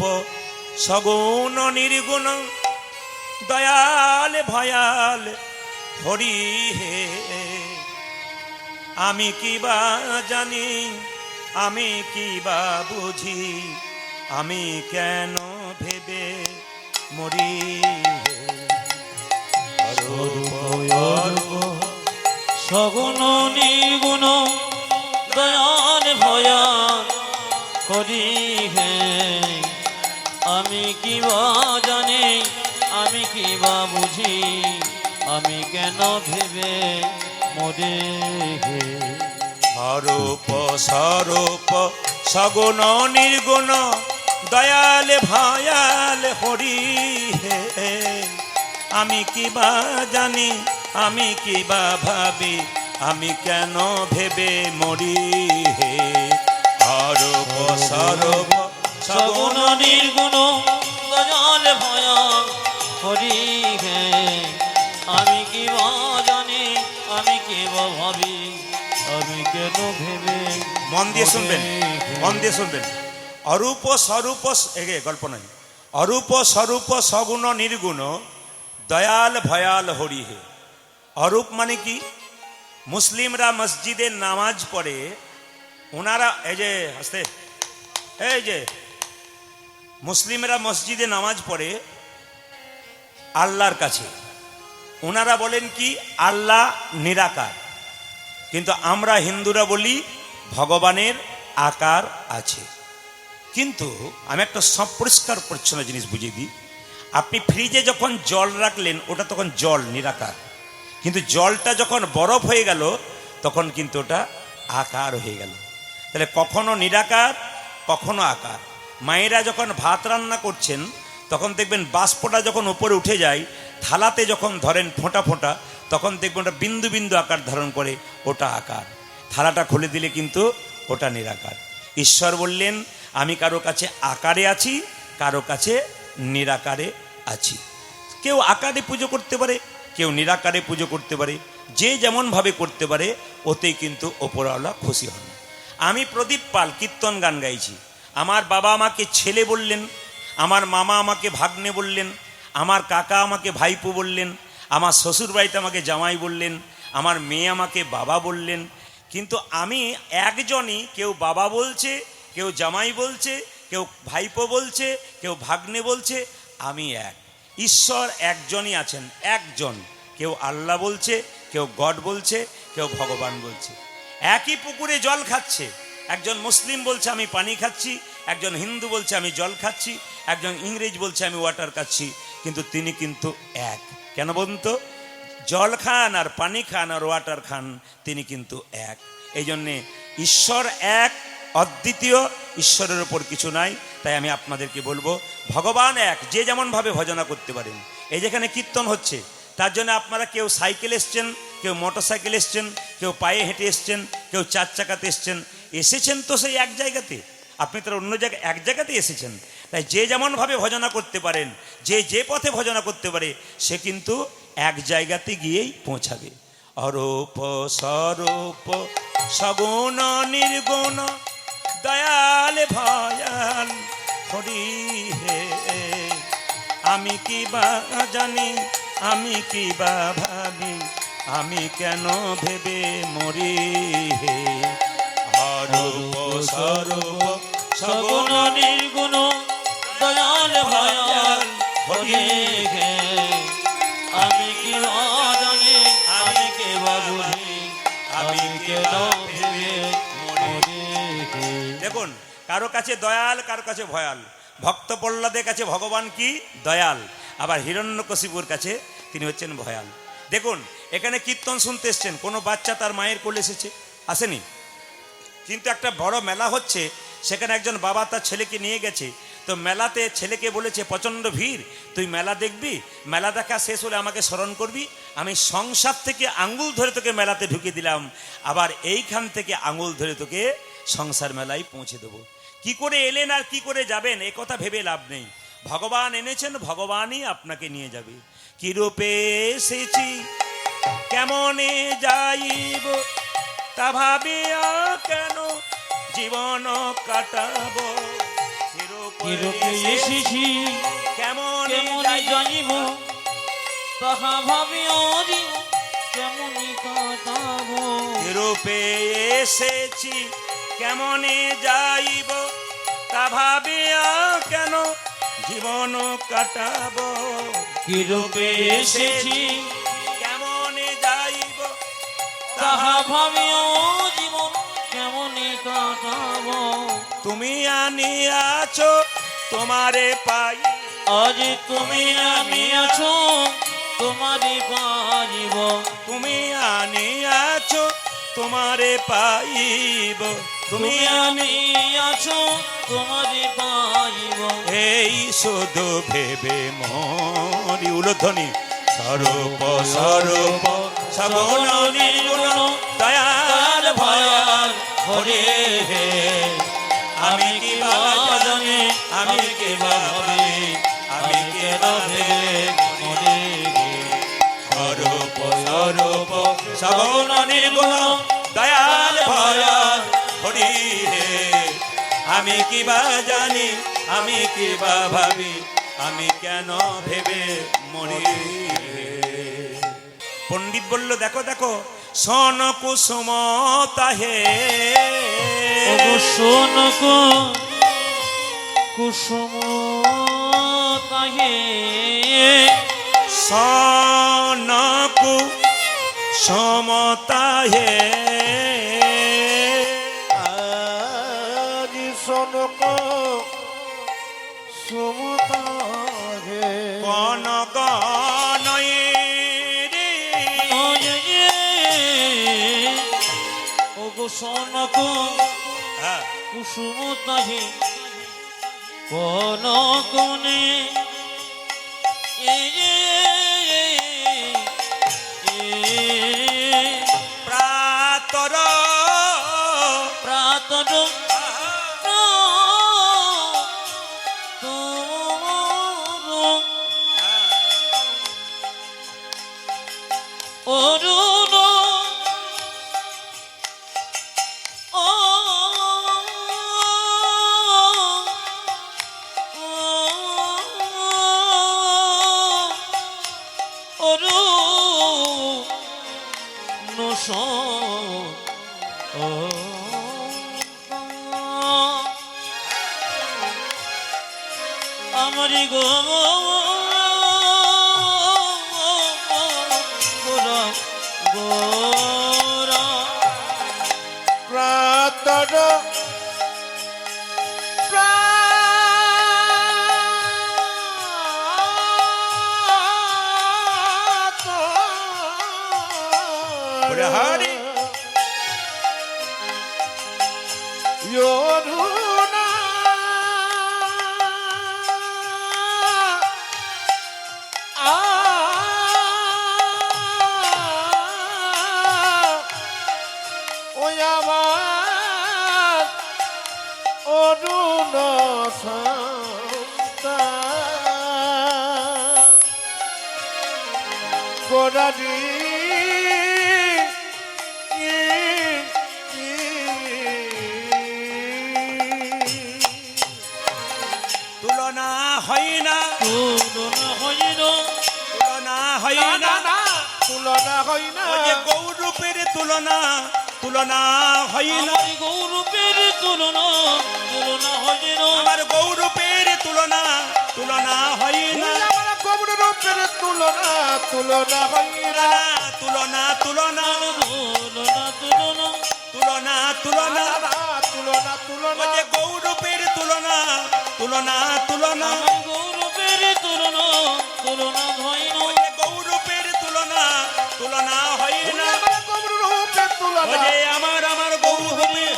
সগুণ নির্গুণ, দয়াল ভয়াল হরি হে। আমি কি বা জানি, আমি কি বা বুঝি, আমি কেন ভেবে মরি হে। সগুণ নির্গুণ, দয়াল ভয়াল করি হে। আমি কি বা জানি, আমি কি বা বুঝি, আমি কেন ভেবে মরে হে। অরূপ স্বরূপ সগুণ নির্গুণ, দয়াল ভয়াল হরি হে। আমি কি বা জানি, আমি কি বা ভাবি, আমি কেন ভেবে মরি হে। অরূপ স্বরূপ সগুণ নির্গুণ, দয়াল ভয়াল হরি হে। আমি কি বা জানি, আমি কি বা ভাবি, আমি কেন ভেবে। মন দিয়ে শুনবেন, মন দিয়ে শুনবেন। অরূপ স্বরূপ, এগে গল্প নাই। অরূপ স্বরূপ সগুণ নির্গুণ, দয়াল ভয়াল হরি হে। অরূপ মানে কি? মুসলিমরা মসজিদে নামাজ পড়ে, ওনারা এই যে হাসতে, এই যে মুসলিমরা মসজিদে নামাজ পড়ে আল্লাহর কাছে। ওনারা বলেন কি? আল্লাহ নিরাকার। কিন্তু আমরা হিন্দুরা বলি ভগবানের আকার আছে। কিন্তু আমি একটা সব পরিষ্কার পরিচ্ছন্ন জিনিস বুঝিয়ে দিই। আপনি ফ্রিজে যখন জল রাখলেন, ওটা তখন জল নিরাকার, কিন্তু জলটা যখন বরফ হয়ে গেল, তখন কিন্তু ওটা আকার হয়ে গেল। তাহলে কখনো নিরাকার, কখনো আকার। মায়েরা যখন ভাত রান্না করছেন, তখন দেখবেন বাষ্পটা যখন উপরে উঠে যায়, থালাতে যখন ধরেন ফোঁটা ফোঁটা, তখন দেখবেন ওটা বিন্দু বিন্দু আকার ধারণ করে, ওটা আকার। থালাটা খুলে দিলে কিন্তু ওটা নিরাকার। ঈশ্বর বললেন, আমি কারো কাছে আকারে আছি, কারো কাছে নিরাকারে আছি। কেউ আকারে পুজো করতে পারে, কেউ নিরাকারে পুজো করতে পারে, যে যেমনভাবে করতে পারে, ওতেই কিন্তু ওপরওয়ালা খুশি হন। আমি প্রদীপ পাল কীর্তন গান গাইছি। আমার বাবা আমাকে ছেলে বললেন, আমার মামা আমাকে ভাগ্নে বললেন, আমার কাকা আমাকে ভাইপো বললেন, আমার শ্বশুর বাড়িতে আমাকে জামাই বললেন, আমার মেয়ে আমাকে বাবা বললেন। কিন্তু আমি একজনই, কেউ বাবা বলছে, কেউ জামাই বলছে, কেউ ভাইপো বলছে, কেউ ভাগ্নে বলছে, আমি এক। ঈশ্বর একজনই আছেন, একজন। কেউ আল্লাহ বলছে, কেউ গড বলছে, কেউ ভগবান বলছে। একই পুকুরে জল খাচ্ছে, একজন মুসলিম বলছে আমি পানি খাচ্ছি, একজন হিন্দু বলছে আমি জল খাচ্ছি, একজন ইংরেজ বলছে আমি ওয়াটার খাচ্ছি, কিন্তু তিনি কিন্তু এক। কেন বলুন তো? জল খান আর পানি খান আর ওয়াটার খান, তিনি কিন্তু এক। এই জন্যে ঈশ্বর এক, অদ্বিতীয়, ঈশ্বরের ওপর কিছু নাই। তাই আমি আপনাদেরকে বলবো ভগবান এক, যে যেমনভাবে ভজনা করতে পারেন। এই যেখানে কীর্তন হচ্ছে তার জন্য আপনারা কেউ সাইকেল এসছেন, কেউ মোটর সাইকেল এসছেন, কেউ পায়ে হেঁটে এসছেন, কেউ চার চাকাতে এসেছেন তো সেই এক জায়গাতে, আপনি তার অন্য জায়গায় এক জায়গাতে এসেছেন। তাই যে যেমনভাবে ভজনা করতে পারেন, যে যে পথে ভজনা করতে পারে, সে কিন্তু এক জায়গাতে গিয়েই পৌঁছাবে। অরূপ স্বরূপ সগুণ নির্গুণ দয়াল ভয়াল হরি হে, আমি কি বা জানি, আমি কি বা ভাবি, আমি কেন ভেবে মরি হে। অরূপ স্বরূপ সগুণ নির্গুণ দয়াল ভয়াল হরি হে, আমি কি জানি, আমি কে বা বুঝি, আমি কেন ভেবে মরি হে। দেখুন, কারো কাছে দয়াল, কারো কাছে ভয়াল। ভক্ত প্রহ্লাদের কাছে ভগবান কি দয়াল, আবার হিরণ্যকশিপুর কাছে তিনি হচ্ছেন ভয়াল। দেখুন, এখানে কীর্তন শুনতে এসছেন, কোনো বাচ্চা তার মায়ের কোলে এসেছে? আসেনি। কিন্তু একটা বড় মেলা হচ্ছে, সেখানে একজন বাবা তার ছেলেকে নিয়ে গেছে। তো মেলাতে ছেলেকে বলেছে প্রচণ্ড ভিড়, তুই মেলা দেখবি, মেলা দেখা শেষ হলে আমাকে স্মরণ করবি, আমি সংসার থেকে আঙ্গুল ধরে তোকে মেলাতে ঢুকিয়ে দিলাম, আবার এইখান থেকে আঙ্গুল ধরে তোকে সংসার মেলায় পৌঁছে দেবো। কি করে এলেন আর কি করে যাবেন এ কথা ভেবে লাভ নেই। ভগবান এনেছেন, ভগবানই আপনাকে নিয়ে যাবে। কি রূপে এসেছি, কেমনে যাইব, তা ভাবিয়া কেন জীবন কাটাবো। কি রূপে এসেছি, কেমনে কেমনি জানিব, তাহা ভাবিও জীব কেমনি কাটাবো। কি রূপে এসেছি, কেমনে যাইব, তা ভাবিয়া কেন জীবন কাটাবো। কি রূপে এসেছি, কেমনে যাইব, তাহা ভাবিও জীবন কেমনি কাটাবো। তুমি আনিয়াছো তোমারে পাই, আজ তুমি আমি আছো তোমারই পাইব। তুমি আনিয়াছো তোমারে পাইব, তুমি আমি আছো তোমারই পাইব। এই শুধু ভেবে মরি। উলধ্বনি স্বরূপ স্বরূপ সগুণ নির্গুণ দয়াল ভয়াল হরি হে, আমি কি বা জানি, আমি কি বা ভাবি, আমি কে ভেবে মরি হে। স্বরূপ স্বরূপ সগুণ নির্গুণ দয়াল ভয়াল হরি হে, আমি কি বা জানি, আমি কি বা ভাবি, আমি কেন ভেবে মরি হে। পণ্ডিত বলল, দেখো দেখো সন কুসুম তাহে, শোন কুসুম তাহে, সন কুসুম তাহে, আজ সনক সুমতা হে, কনক নয়ে রে। ওগো শোনক হ্যাঁ, কুসুম তাহে, কোন কোনে প্রাতর প্রাতর অরুণ আমারি গো গোরা গোরা Hari Yoruna Oyamar Oruna Santa Godadi তুলনা হয় না তুলনা হয় না তুলনা হয় না তুলনা হয় না ওই যে গৌরূপের তুলনা তুলনা হয় না আমার গৌরবের তুলনা তুলনা হয় না আমার গৌরূপের তুলনা তুলনা হয় না আমার গৌরবের তুলনা তুলনা হয় না তুলনা তুলনা তুলনা তুলনা তুলনা তুলনা তুলনা তুলনা ওই যে গৌরবের তুলনা তুলনা তুলনা আমার গৌরবের তুলনা তুলনা হয় না ওই যে গৌরবের তুলনা তুলনা হয় না আমার গৌরবের তুলনা ওই যে আমার গৌরবের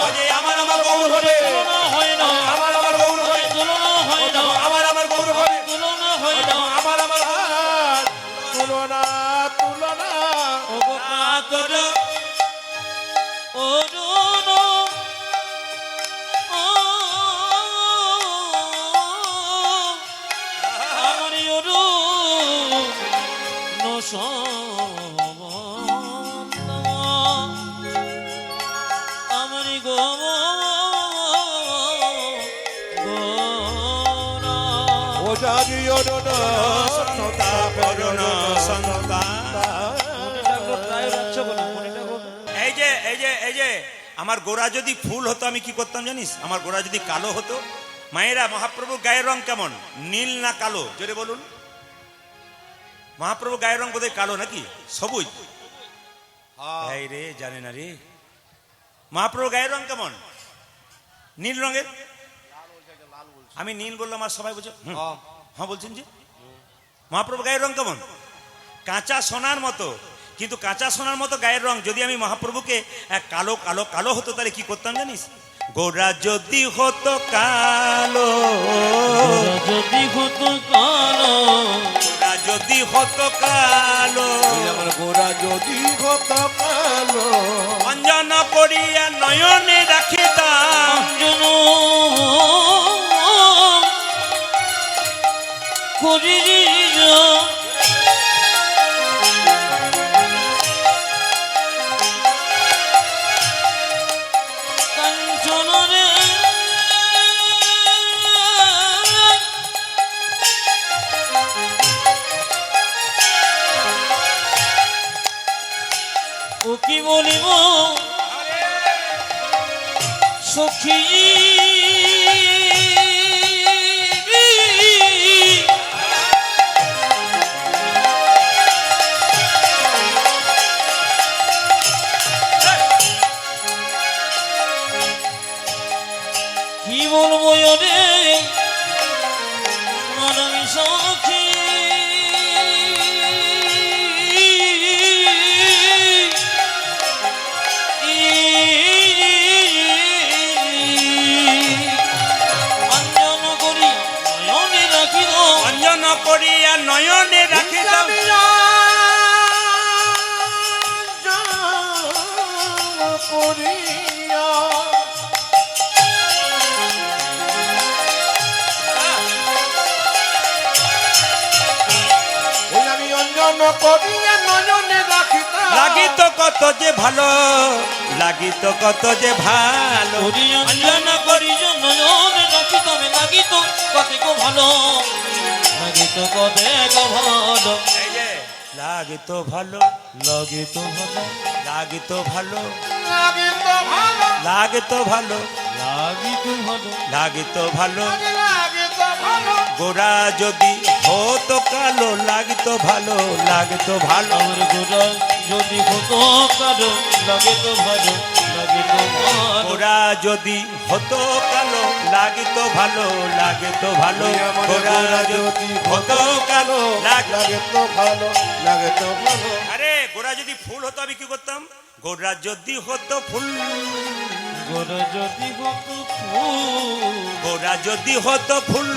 ওই যে আমার গৌরবের তুলনা হয় না আমার গৌরবের তুলনা হয় না আমার গৌরবের তুলনা হয় না আমার তুলনা তুলনা ওগো কাতর অরুণ আমার অরুণ আমার গো ও জানিও না সন্তা করুণ সন্তা এই যে আমার গোড়া যদি ফুল হতো আমি কি করতাম জানিস আমার গোড়া যদি কালো হতো মায়েরা মহাপ্রভু গায়ের রং কেমন নীল না কালো জোরে বলুন মহাপ্রভু গায়ের রং বোধহয় কালো নাকি সবুজ এই রে জানে না রে মহাপ্রভু গায়ের রং কেমন নীল রঙের আমি নীল বললাম আর সবাই বলছে হ্যাঁ বলছেন যে মহাপ্রভু গায়ের রং কেমন কাঁচা সোনার মতো কিন্তু কাঁচা সোনার মতো গায়ের রং যদি আমি মহাপ্রভুকে কালো কালো কালো হতো তাহলে কি করতাম জানিস গোরা যদি হতো কালো যদি হতো কালো গোরা যদি হতো কালো আমার গোরা যদি হতো কালো অঞ্জন করিয়া নয়নে রাখিতাম অঞ্জন করিরি কাঞ্চনরে ও কি বলিব সখী কি বলবো রে মানবী সখী অঞ্জন করি নয়নে রাখিল অঞ্জন করিয়া নয়নে রাখিতাম করিয়া ওই আমি অঞ্জন করিয়া নয়নে রাখিতাম লাগিত কত যে ভালো লাগিত কত যে ভালো করি অঞ্জন করি নয়নে রাখি তবে লাগিত কত ভালো লাগিত কত ভালো এই যে লাগিত ভালো লাগিত ভালো লাগিত ভালো লাগিত ভালো লাগিত ভালো লাগিত ভালো লাগিত ভালো লাগিত ভালো গোরা যদি হতো কালো লাগিত ভালো লাগিত ভালো আমার গোরা যদি হতো কারো লাগিত ভালো লাগিত ভালো গোরা যদি হতো কালো লাগিত ভালো লাগিত ভালো গোরা যদি হতো কালো লাগে তো ভালো লাগে তো ভালো আরে গোড়া যদি ফুল হতো আমি কি করতাম? গোড়া যদি হতো ফুল, গোরা যদি হতো ফুল, গোড়া যদি হতো ফুল।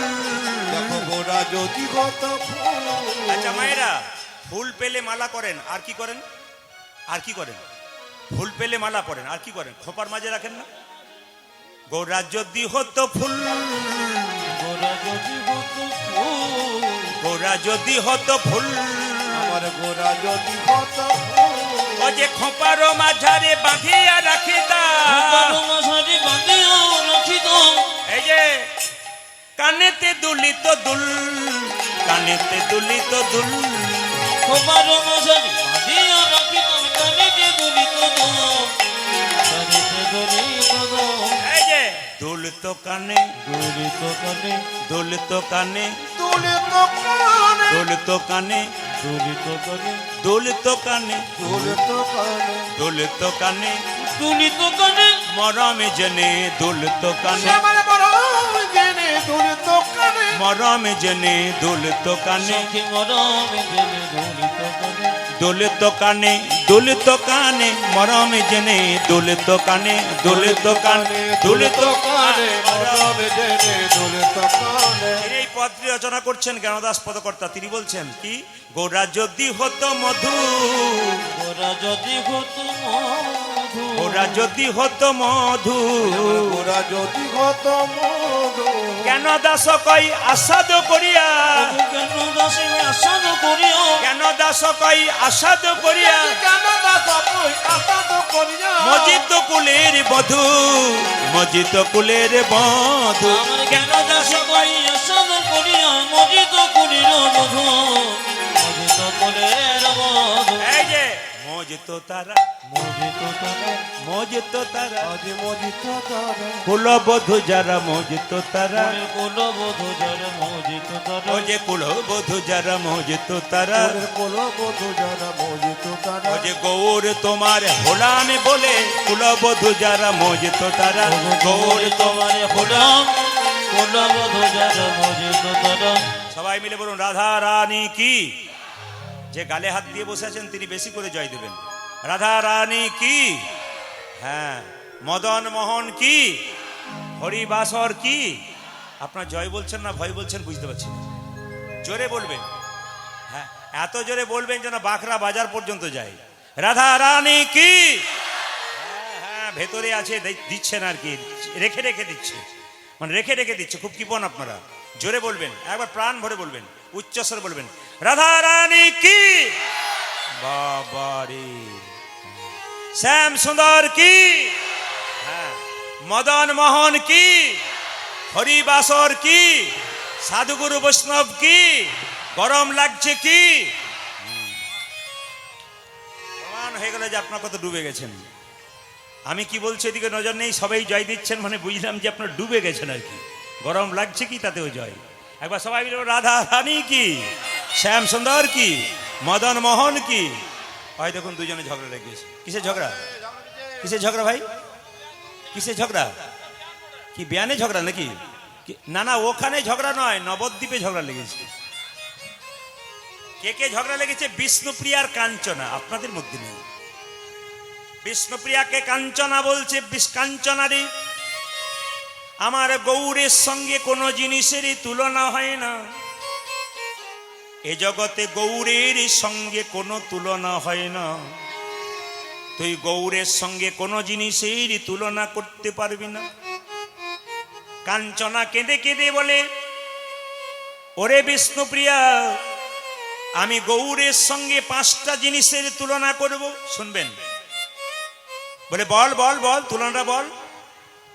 দেখো গোরা যদি হতো ফুল। আচ্ছা মায়েরা, ফুল পেলে মালা করেন, আর কি করেন? আর কি করেন? ফুল পেলে মালা পরেন, আর কি করেন? খোপার মাঝে রাখেন না? গোড়া যদি হতো ফুল, গোরা যদি হতো ফুল, গোড়া যদি হতো ফুল, আমার গোরা যদি হতো ফুল। ও যে খোপারও মাঝারে বাঁধিয়া রাখিতাম, বারো মাসারি বাঁধিয়া রাখিত, এই যে কানেতে দুলিত দুল, কানেতে দুলিত দুল। বারো মাসারি বাঁধিয়া রাখিত, কানেতে দুলিত দোল, কানেতে দুলিত দোল, এই যে দুলিত কানে, দুলিত কানে, দুলিত কানে, তুলে তো কানে, দুলিত কানে, দুলিত কানে, দুলিত কানে, তুলে তো কানে। দুলিত কানে, দুলিত কানে, মরমে জেনে দুলিত কানে, আমার বড় জেনে তুলে তো কানে। মরমে জেনে দুলিত কানে, সখী মরমে জেনে দুলিত কানে, দুলিত কানে, দুলিত কানে, মরমে জেনে দুলিত কানে, দুলিত কানে, দুলিত কানে, মরমে জেনে তুলে তো কানে। তিনি এই পদটি রচনা করছেন জ্ঞানদাস পদকর্তা। তিনি বলছেন কি? গোরা যদি হতো মধু, গোরা যদি হতো মধু, গোরা যদি হতো মধু, গোরা যদি হতো মধু। কেন দাস কই আসাদ করিয়া, কেন দাসে আসাদ করিয়া, কেন দাস কই আসাদ করিয়া, কেন দাস কই আসাদ করিয়া। মজিত কুলের বধু, মজিত কুলের বধু। আমার কেন দাস কই আসাদ করিয়া, মজিত করিল মধু, মজিত করের মধু, এই যে মজিত তারা, মজিত তারা, মজিত তারা, আজ মজিত তারা। কুল বধু যারা মজিত তারা, মনের কুল বধু যারা মজিত তারা, ও যে কুল বধু যারা মজিত তারা, ওদের কোল বধু যারা মজিত তারা। ও যে গৌর তোমার হোলাম বলে কুল বধু যারা মজিত তারা, গৌর তোমার। তোমার হলাম কুল বধু যারা মজিত তারা। সবাই মিলে বলুন রাধা রানী কি। যে গালে হাত দিয়ে বসে আছেন তিনি বেশি করে জয় দেবেন। রাধা রানী কি। হ্যাঁ, মদন মোহন কি, হরিবাসর কি। আপনার জয় বলছেন না ভয় বলছেন বুঝতে পারছি না, জোরে বলবেন। হ্যাঁ, এত জোরে বলবেন যেন বাঁকড়া বাজার পর্যন্ত যায়। রাধা রানী কি। হ্যাঁ হ্যাঁ, ভেতরে আছে দিচ্ছেন আর কি, রেখে রেখে দিচ্ছে, মানে রেখে রেখে দিচ্ছে। খুব কৃপণ আপনারা, জোরে বলবেন, একবার প্রাণ ভরে বলবেন, উচ্চস্বরে বলবেন রাধা রানী কি। বাবারে, শ্যাম সুন্দর কি। হ্যাঁ, মদন মোহন কি, হরিবাসর কি, সাধুগুরু বৈষ্ণব কি। গরম লাগছে কি। প্রমাণ হয়ে গেল যে আপনার কত ডুবে গেছেন। আমি কি বলছি এদিকে নজর নেই, সবাই জয় দিচ্ছেন, মানে বুঝলাম যে আপনার ডুবে গেছেন আর কি। গরম লাগছে কি তাতেও জয়। একবার সবাই মিলে রাধা রানী কি, শ্যাম সুন্দর কি, মদন মোহন কি। হয় দেখুন দুজনে ঝগড়া লেগেছে। কিসের ঝগড়া? কিসের ঝগড়া ভাই? কিসের ঝগড়া? কি বিয়ানে ঝগড়া নাকি? না না, ওখানে ঝগড়া নয়, নবদ্বীপে ঝগড়া লেগেছে। কে কে ঝগড়া লেগেছে? বিষ্ণুপ্রিয়ার কাঞ্চনা। আপনাদের মধ্যে নেই। বিষ্ণুপ্রিয়াকে কাঞ্চনা বলছে, কাঞ্চনা রে, আমার গৌরের সঙ্গে কোনো জিনিসেরই তুলনা হয় না। এ জগতে গৌরের সঙ্গে কোনো তুলনা হয় না। তুই গৌরের সঙ্গে কোনো জিনিসেরই তুলনা করতে পারবি না। কাঞ্চনা কেঁদে কেঁদে বলে, ওরে বিষ্ণুপ্রিয়া, আমি গৌরের সঙ্গে 5টা জিনিসের তুলনা করব। শুনবেন, বলে বল বল বল, তুলনাটা বল।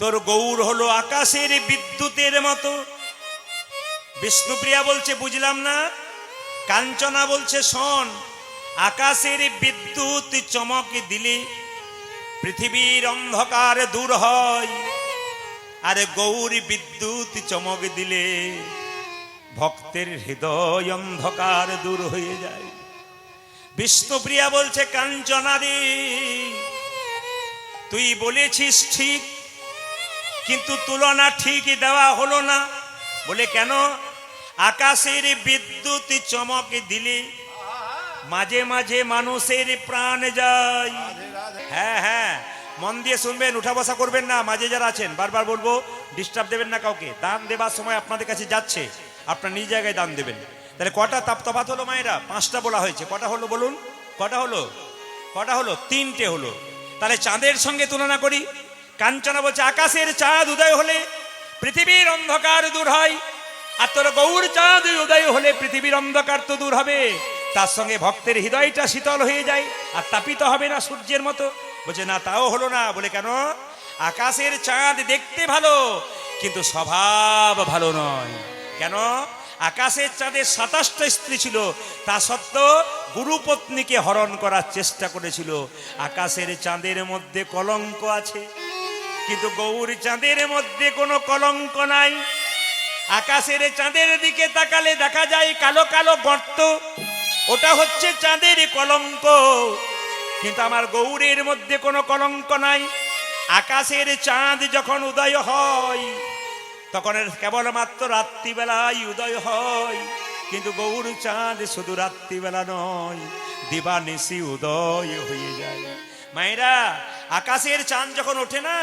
তোর গৌর হলো আকাশের বিদ্যুতের মতো। বিষ্ণুপ্রিয়া বলছে বুঝলাম না। কাঞ্চনা বলছে শোন, আকাশের বিদ্যুৎ চমক দিলে পৃথিবীর অন্ধকার দূর হয়, আর গৌর বিদ্যুৎ চমক দিলে ভক্তের হৃদয় অন্ধকার দূর হয়ে যায়। বিষ্ণুপ্রিয়া বলছে কাঞ্চনা রে, তুই বলেছিস ঠিক, কিন্তু তুলনা ঠিক দেওয়া হলো না। বলে কেন? আকাশের বিদ্যুৎ চমক দিলে মাঝে মাঝে মানুষের প্রাণ যায়। হ্যাঁ হ্যাঁ, মন দিয়ে শুনবেন, উঠা বসা করবেন না। মাঝে যারা আছেন বারবার বলবো, ডিস্টার্ব দেবেন না কাউকে। দান দেবার সময় আপনাদের কাছে যাচ্ছে, আপনার নিজ জায়গায় দান দেবেন। তাহলে কটা তফাৎ হলো মায়েরা? 5টা বলা হয়েছে। কটা হলো বলুন? কটা হলো? কটা হলো? 3টে হলো। তাহলে চাঁদের সঙ্গে তুলনা করি। কাঞ্চনা বলছে আকাশের চাঁদ উদয় হলে পৃথিবীর অন্ধকার দূর হয়, আর তোর গৌর চাঁদ উদয় হলে পৃথিবীর অন্ধকার তো দূর হবে। তার সঙ্গে ভক্তের হৃদয়টা শীতল হয়ে যায়, আর তাপিত হবে না সূর্যের মতো। বলছে না, তাও হলো না। বলে কেন? আকাশের চাঁদ দেখতে ভালো, কিন্তু স্বভাব ভালো নয়। কেন? আকাশের চাঁদের 27টা স্ত্রী ছিল, তা সত্ত্বেও গুরুপত্নীকে হরণ করার চেষ্টা করেছিল। আকাশের চাঁদের মধ্যে কলঙ্ক আছে, কিন্তু গৌর চাঁদের মধ্যে কোনো কলঙ্ক নাই। আকাশের চাঁদের দিকে তাকালে দেখা যায় কালো কালো গর্ত, ওটা হচ্ছে চাঁদের কলঙ্ক। কিন্তু আমার গৌরের মধ্যে কোনো কলঙ্ক নাই। আকাশের চাঁদ যখন উদয় হয় তখন কেবলমাত্র রাত্রিবেলায় উদয় হয়, কিন্তু গৌর চাঁদ শুধু রাত্রিবেলা নয়, দিবানিশি উদয় হয়ে যায়। মায়েরা, আকাশের চাঁদ যখন ওঠে না,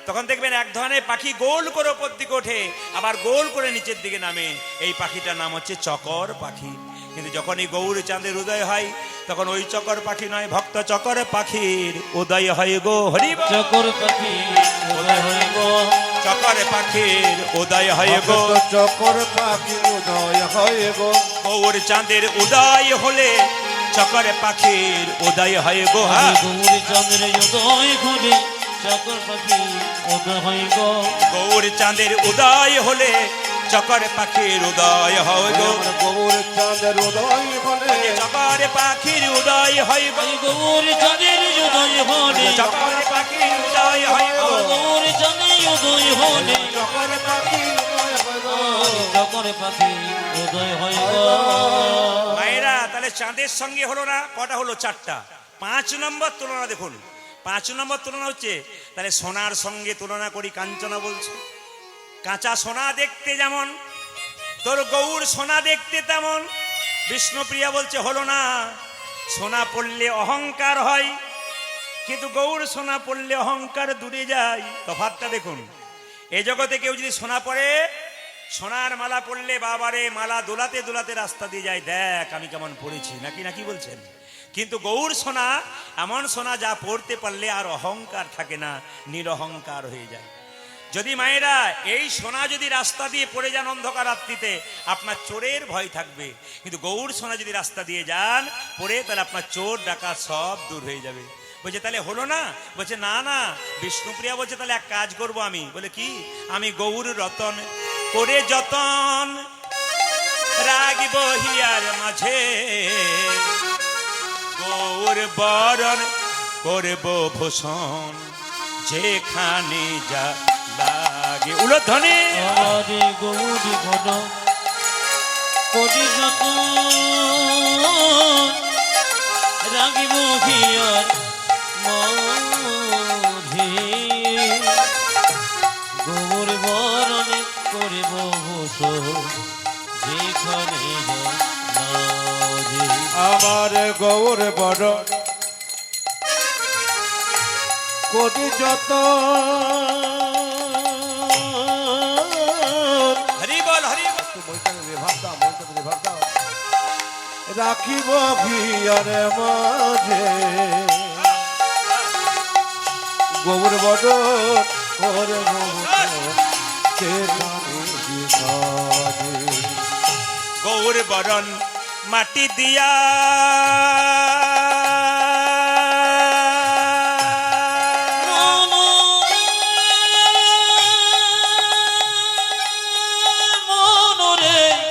তখন দেখবেন এক ধরনের পাখি গোল করে ওপর দিকে ওঠে, আবার গোল করে নিচের দিকে নামে। এই পাখিটার নাম হচ্ছে চকর পাখি। কিন্তু যখন এই গৌর চাঁদের উদয় হয়, তখন ওই চকর পাখি নয়, ভক্ত চকর পাখির উদয় হয় গো। হরি বল। চকর পাখি উদয় হয় গো, চকর পাখির উদয় হয় গো, চকর পাখি উদয় হয় গো। গৌর চাঁদের উদয় হলে চকর পাখির উদয় হয় গো। হ্যাঁ, গৌর চাঁদের উদয় হলে চকর পাখি উদয় হয় গো। গৌর চাঁদের উদয় হলে চকর পাখির উদয় হয় গো। গৌর চাঁদের উদয় হলে চকর পাখির উদয় হয় গো, গৌর চাঁদের উদয় হলে চকর পাখির উদয় হয় গো, গৌর চাঁদের উদয় হলে চকর পাখি উদয় হয় গো। চকর পাখি উদয় হয় গো। মায়েরা, তাহলে চাঁদের সঙ্গে হলো না, কটা হলো? 4টা। 5 নম্বর তুলনা দেখুন। 5 নম্বর তুলনা হচ্ছে, তাহলে সোনার সঙ্গে তুলনা করি। কাঞ্চনা বলছে কাঁচা সোনা দেখতে যেমন, তোর গৌর সোনা দেখতে তেমন। বিষ্ণুপ্রিয়া বলছে হলো না, সোনা পড়লে অহংকার হয়, কিন্তু গৌর সোনা পড়লে অহংকার দূরে যায়। তফাৎটা দেখুন। এই জগতে কেউ যদি সোনা পড়ে, সোনার মালা পড়লে বাবারে মালা দোলাতে দোলাতে রাস্তা দিয়ে যায়, দেখ আমি কেমন পড়েছি, নাকি নাকি বলছেন। কিন্তু গৌর সোনা এমন সোনা, যা পড়তে পারলে আর অহংকার থাকে না, নিরহংকার হয়ে যায়। যদি মায়েরা এই সোনা যদি রাস্তা দিয়ে পড়ে যান অন্ধকার রাত্রিতে, আপনার চোরের ভয় থাকবে। কিন্তু গৌর সোনা যদি রাস্তা দিয়ে যান পড়ে, তাহলে আপনার চোর ডাকাত সব দূর হয়ে যাবে। বলছে তাহলে হলো না? বলছে না না। বিষ্ণুপ্রিয়া বলছে তাহলে এক কাজ করব আমি। বলে কি? আমি গৌর রতন করে যতন রাগিব হিয়ার মাঝে, গৌর বরণ করব ভূষণ যেখানে যা লাগে। উলধ্বনি। আরে গৌরী ঘন কোটি যত রাগিব হিয়ার মাঝে, গৌর বরণ করিব ভূষণ যেখানে লাগে। আমার গৌর বড় কোটি যত হরি বল হরি বল। রাখিব ভিয়ার মাঝে, গৌর বড় করে গৌর বরণ মাটি দিয়া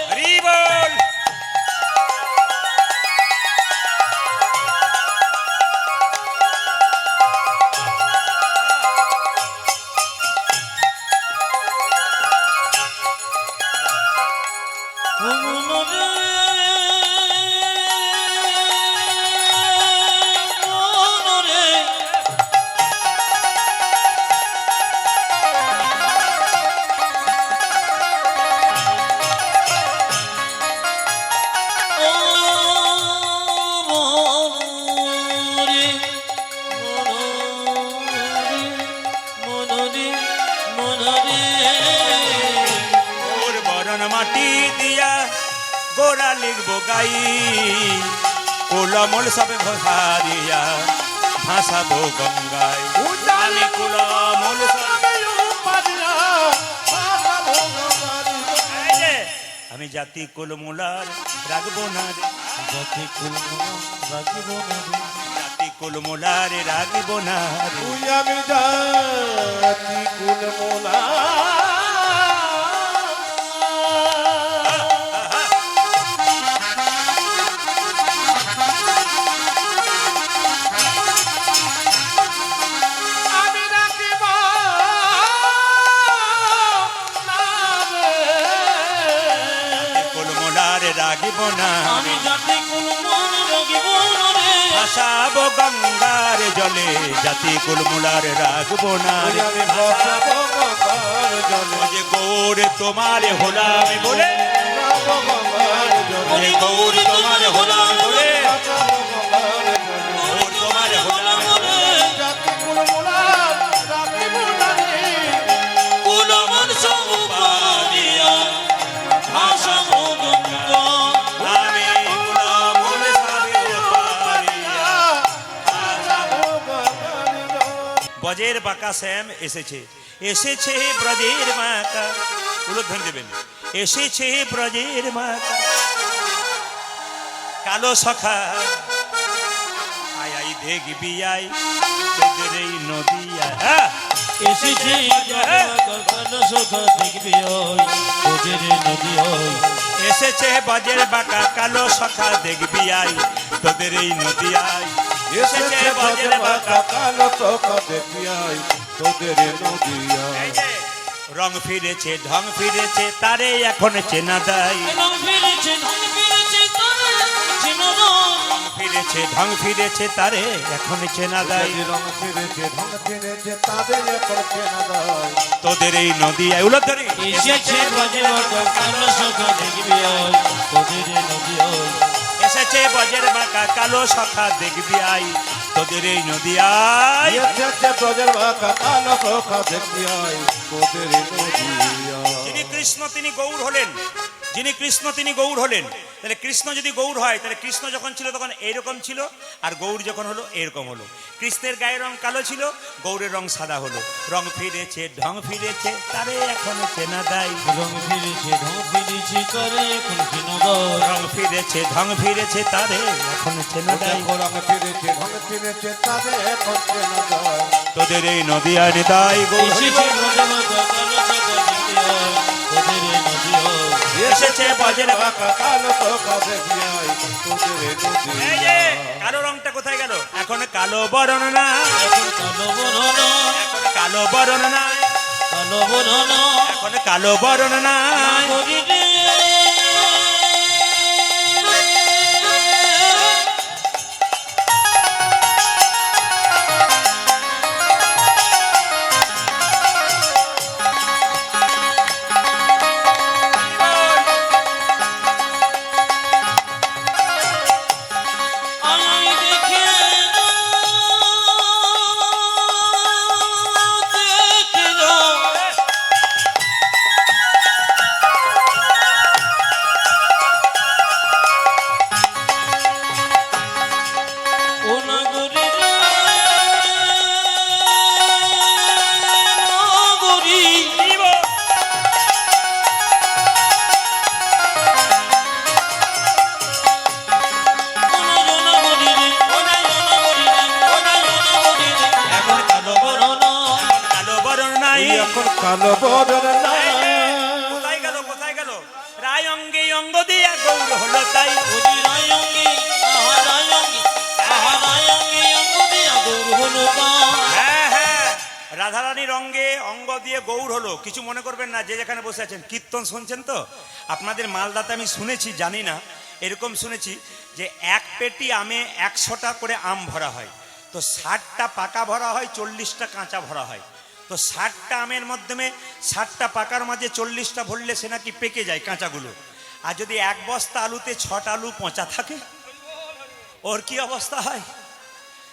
হরি বল। দিয়া গোড়া লিখবো গাই, কুলমূল সবে হারিয়া ভাসাবো গঙ্গায়। আমি কুলমূল আমি জাতি কুলমূলার রাখবো না রে, জাতি কুলমুলা রাখিব না রে, জাতি কুলমূলার রাখবো না রে। তুই আমি জাতি কুলমূলা আমি রাখিব না রে। কুলমূলার রাখিব না আমি জাতি কুলমুলা রাখিব না রে, ভাসাবো গঙ্গার জলে, জাতি কুলমূলার রাখবো না তুই রে। আমি বসাবো গঙ্গার জলে, যে গৌর তোমার হলাম বলে, বসাবো গঙ্গার জলে, গৌর তোমার হলাম বলে, বসাবো গঙ্গার জলে। গৌর তোমার হলাম বলে। জাতি কুলমূলা রাখিব না রে। কুলমুল সব পারিয়া ভাসাব গঙ্গা। আমি কুলমূল সবে পারিয়া। ব্রজের বাঁকা শ্যাম এসেছে, এসেছে ব্রজের বাঁকা, উল্লেখ দেবেন, এসেছে ব্রজের বাঁকা কালো সখা, আই আই দেখবি আই তোদের এই নদিয়া। এসেছে কালো সখা দেখবি ওই তোদের নদী ওই, এসেছে ব্রজের বাঁকা কালো সখা দেখবি আই তোদের এই নদিয়ায়। এসেছে ব্রজের বাঁকা কালো সখা দেখবি আই তোদের নদিয়া। এই যে রং ফিরেছে ঢং ফিরেছে তারে এখন চেনা দেয়, রং ফিরেছে ঢং ফিরেছে তারে চেনা দেয়, রং ফিরেছে ঢং ফিরেছে তারে এখন চেনা দেয়। রং ফিরেছে ঢং ফিরেছে তাদের এখন চেনা দেয়। তোদের এই নদিয়ায় উল্লেখ ধরি, এসেছে ব্রজের বাঁকা কালো সখা দেখবি ওই তোদের নদী ওই, এসেছে ব্রজের বাঁকা কালো সখা দেখবি আই তোদের এই নদিয়ায়। এসেছে ব্রজের বাঁকা কালো সখা দেখবি আই তোদের নদিয়া। যিনি কৃষ্ণ তিনি গৌর হলেন, যিনি কৃষ্ণ তিনি গৌর হলেন। তাহলে কৃষ্ণ যদি গৌর হয় তাহলে কৃষ্ণ যখন ছিল তখন এইরকম ছিল, আর গৌর যখন হলো এরকম হলো। কৃষ্ণের গায়ের রং কালো ছিল, গৌরের রং সাদা হলো। রং ফিরেছে ঢং ফিরেছে তারে এখন চেনা দেয়, রং ফিরেছে ঢং ফিরেছে তারে এখন চেনা দেয়, রং ফিরেছে ঢং ফিরেছে তারে এখন চেনা দেয়। রং ফিরেছে ঢং ফিরেছে তাদের এখন চেনা দেয়। তোদের এই নদিয়ায় নিতাই গৌর এসেছে ব্রজের বাঁকা কালো সখা দেখবি ওই তোদের নদী ওই, এসেছে ব্রজের বাঁকা কালো সখা দেখবি আই তোদের এই যে নদিয়া। কালো রংটা কোথায় গেল? এখন কালো বরণ না, এখন কালো বরণ, এখন কালো বরণ না, কালো বরণ এখন কালো বরণ না। করি রে। আমি দেখে ও নগরী রে নগরী, এখন কালো বরণ, এখন কালো বরণ নাই। এখন কালো বদল নাই। কোথায় গেল কোথায় গেল? রায় অঙ্গে অঙ্গ দিয়া গৌর হলো তাই, হ্যাঁ হ্যাঁ রাধারানীর অঙ্গে অঙ্গ দিয়ে গৌর হলো। কিছু মনে করবেন না, যে যেখানে বসে আছেন কীর্তন শুনছেন তো। আপনাদের মালদাতে আমি শুনেছি, জানি না, এরকম শুনেছি যে এক পেটি আমে 100টা করে আম ভরা হয়, তো 60টা পাকা ভরা হয়, 40টা কাঁচা ভরা হয়। তো 60টা আমের মাধ্যমে 60টা পাকার মাঝে 40টা ভরলে সে নাকি পেকে যায় কাঁচাগুলো। আর যদি এক বস্তা আলুতে 6টা আলু পচা থাকে, ওর কি অবস্থা হয়?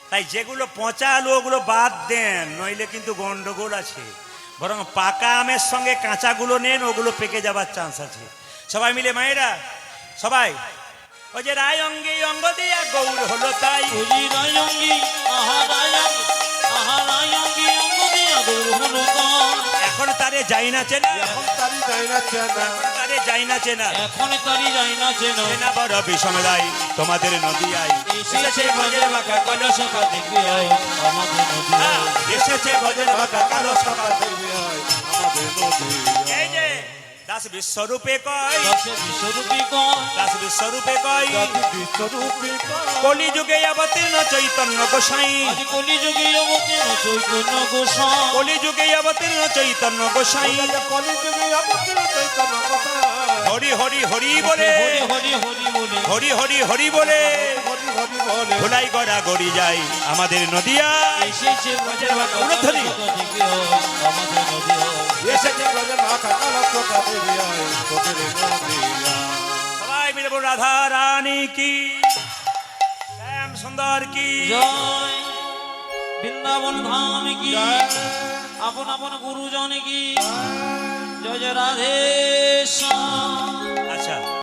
তাই যেগুলো পচা আলু ওগুলো বাদ দেন, নইলে কিন্তু গন্ডগোল আছে। বরং পাকা আমের সঙ্গে কাঁচাগুলো নেন, ওগুলো পেকে যাবার চান্স আছে। সবাই মিলে মায়েরা সবাই ওই যে রায় অঙ্গে অঙ্গ দিয়া গৌর হলো তাই বুঝি রায়ঙ্গি আহা রায়ঙ্গি অঙ্গ দিয়া গৌর হলো তাই। এখন তারে যাই না চেনা এখন তারি যায় না চেনা এখন তারে যাই না চেনা এখন তারি যাই না চেনা চেনা বড় বিষম রায় তোমাদের নদিয়ায় এসেছে বাজে বাঁকা কলস দেখবি আয় আমাদের নদী হ্যাঁ, এসেছে বজের বাঁকা কালো সকাল। দেখবি আয় আমাদের নদী এই যে দাস বিশ্বরূপে কয় দশ বিশ্বরূপী কয় দাস বিশ্বরূপে কয় জাতি বিশ্বরূপী কলি যুগে অবতীর্ণ চৈতন্য গোসাই আজ কলিযুগে অবতীর্ণ চৈতন্য গোসাই কলি যুগে অবতীর্ণ চৈতন্য গোসাই কলিযুগে অবতীর্ণ চৈতন্য কথা হরি হরি হরি বলে হরি হরি হরি বলে হরি হরি হরি বলে হরি হরি বলে ভোলাই গড়া গড়ি যায় আমাদের নদিয়া এসেছে বাজে বাঁকা উলুধ্বনি। কলস দেখবি আয় আমাদের নদী আয়। এসেছে গজের মাখা কালো চোখা দেখবি আয় তোদের নদী সবাই মিলে বলুন রাধা রানী কি শ্যাম সুন্দর কি জয় বৃন্দাবন ধাম কি আপন আপন গুরুজন কি জয় জয় রাধে শ্যাম।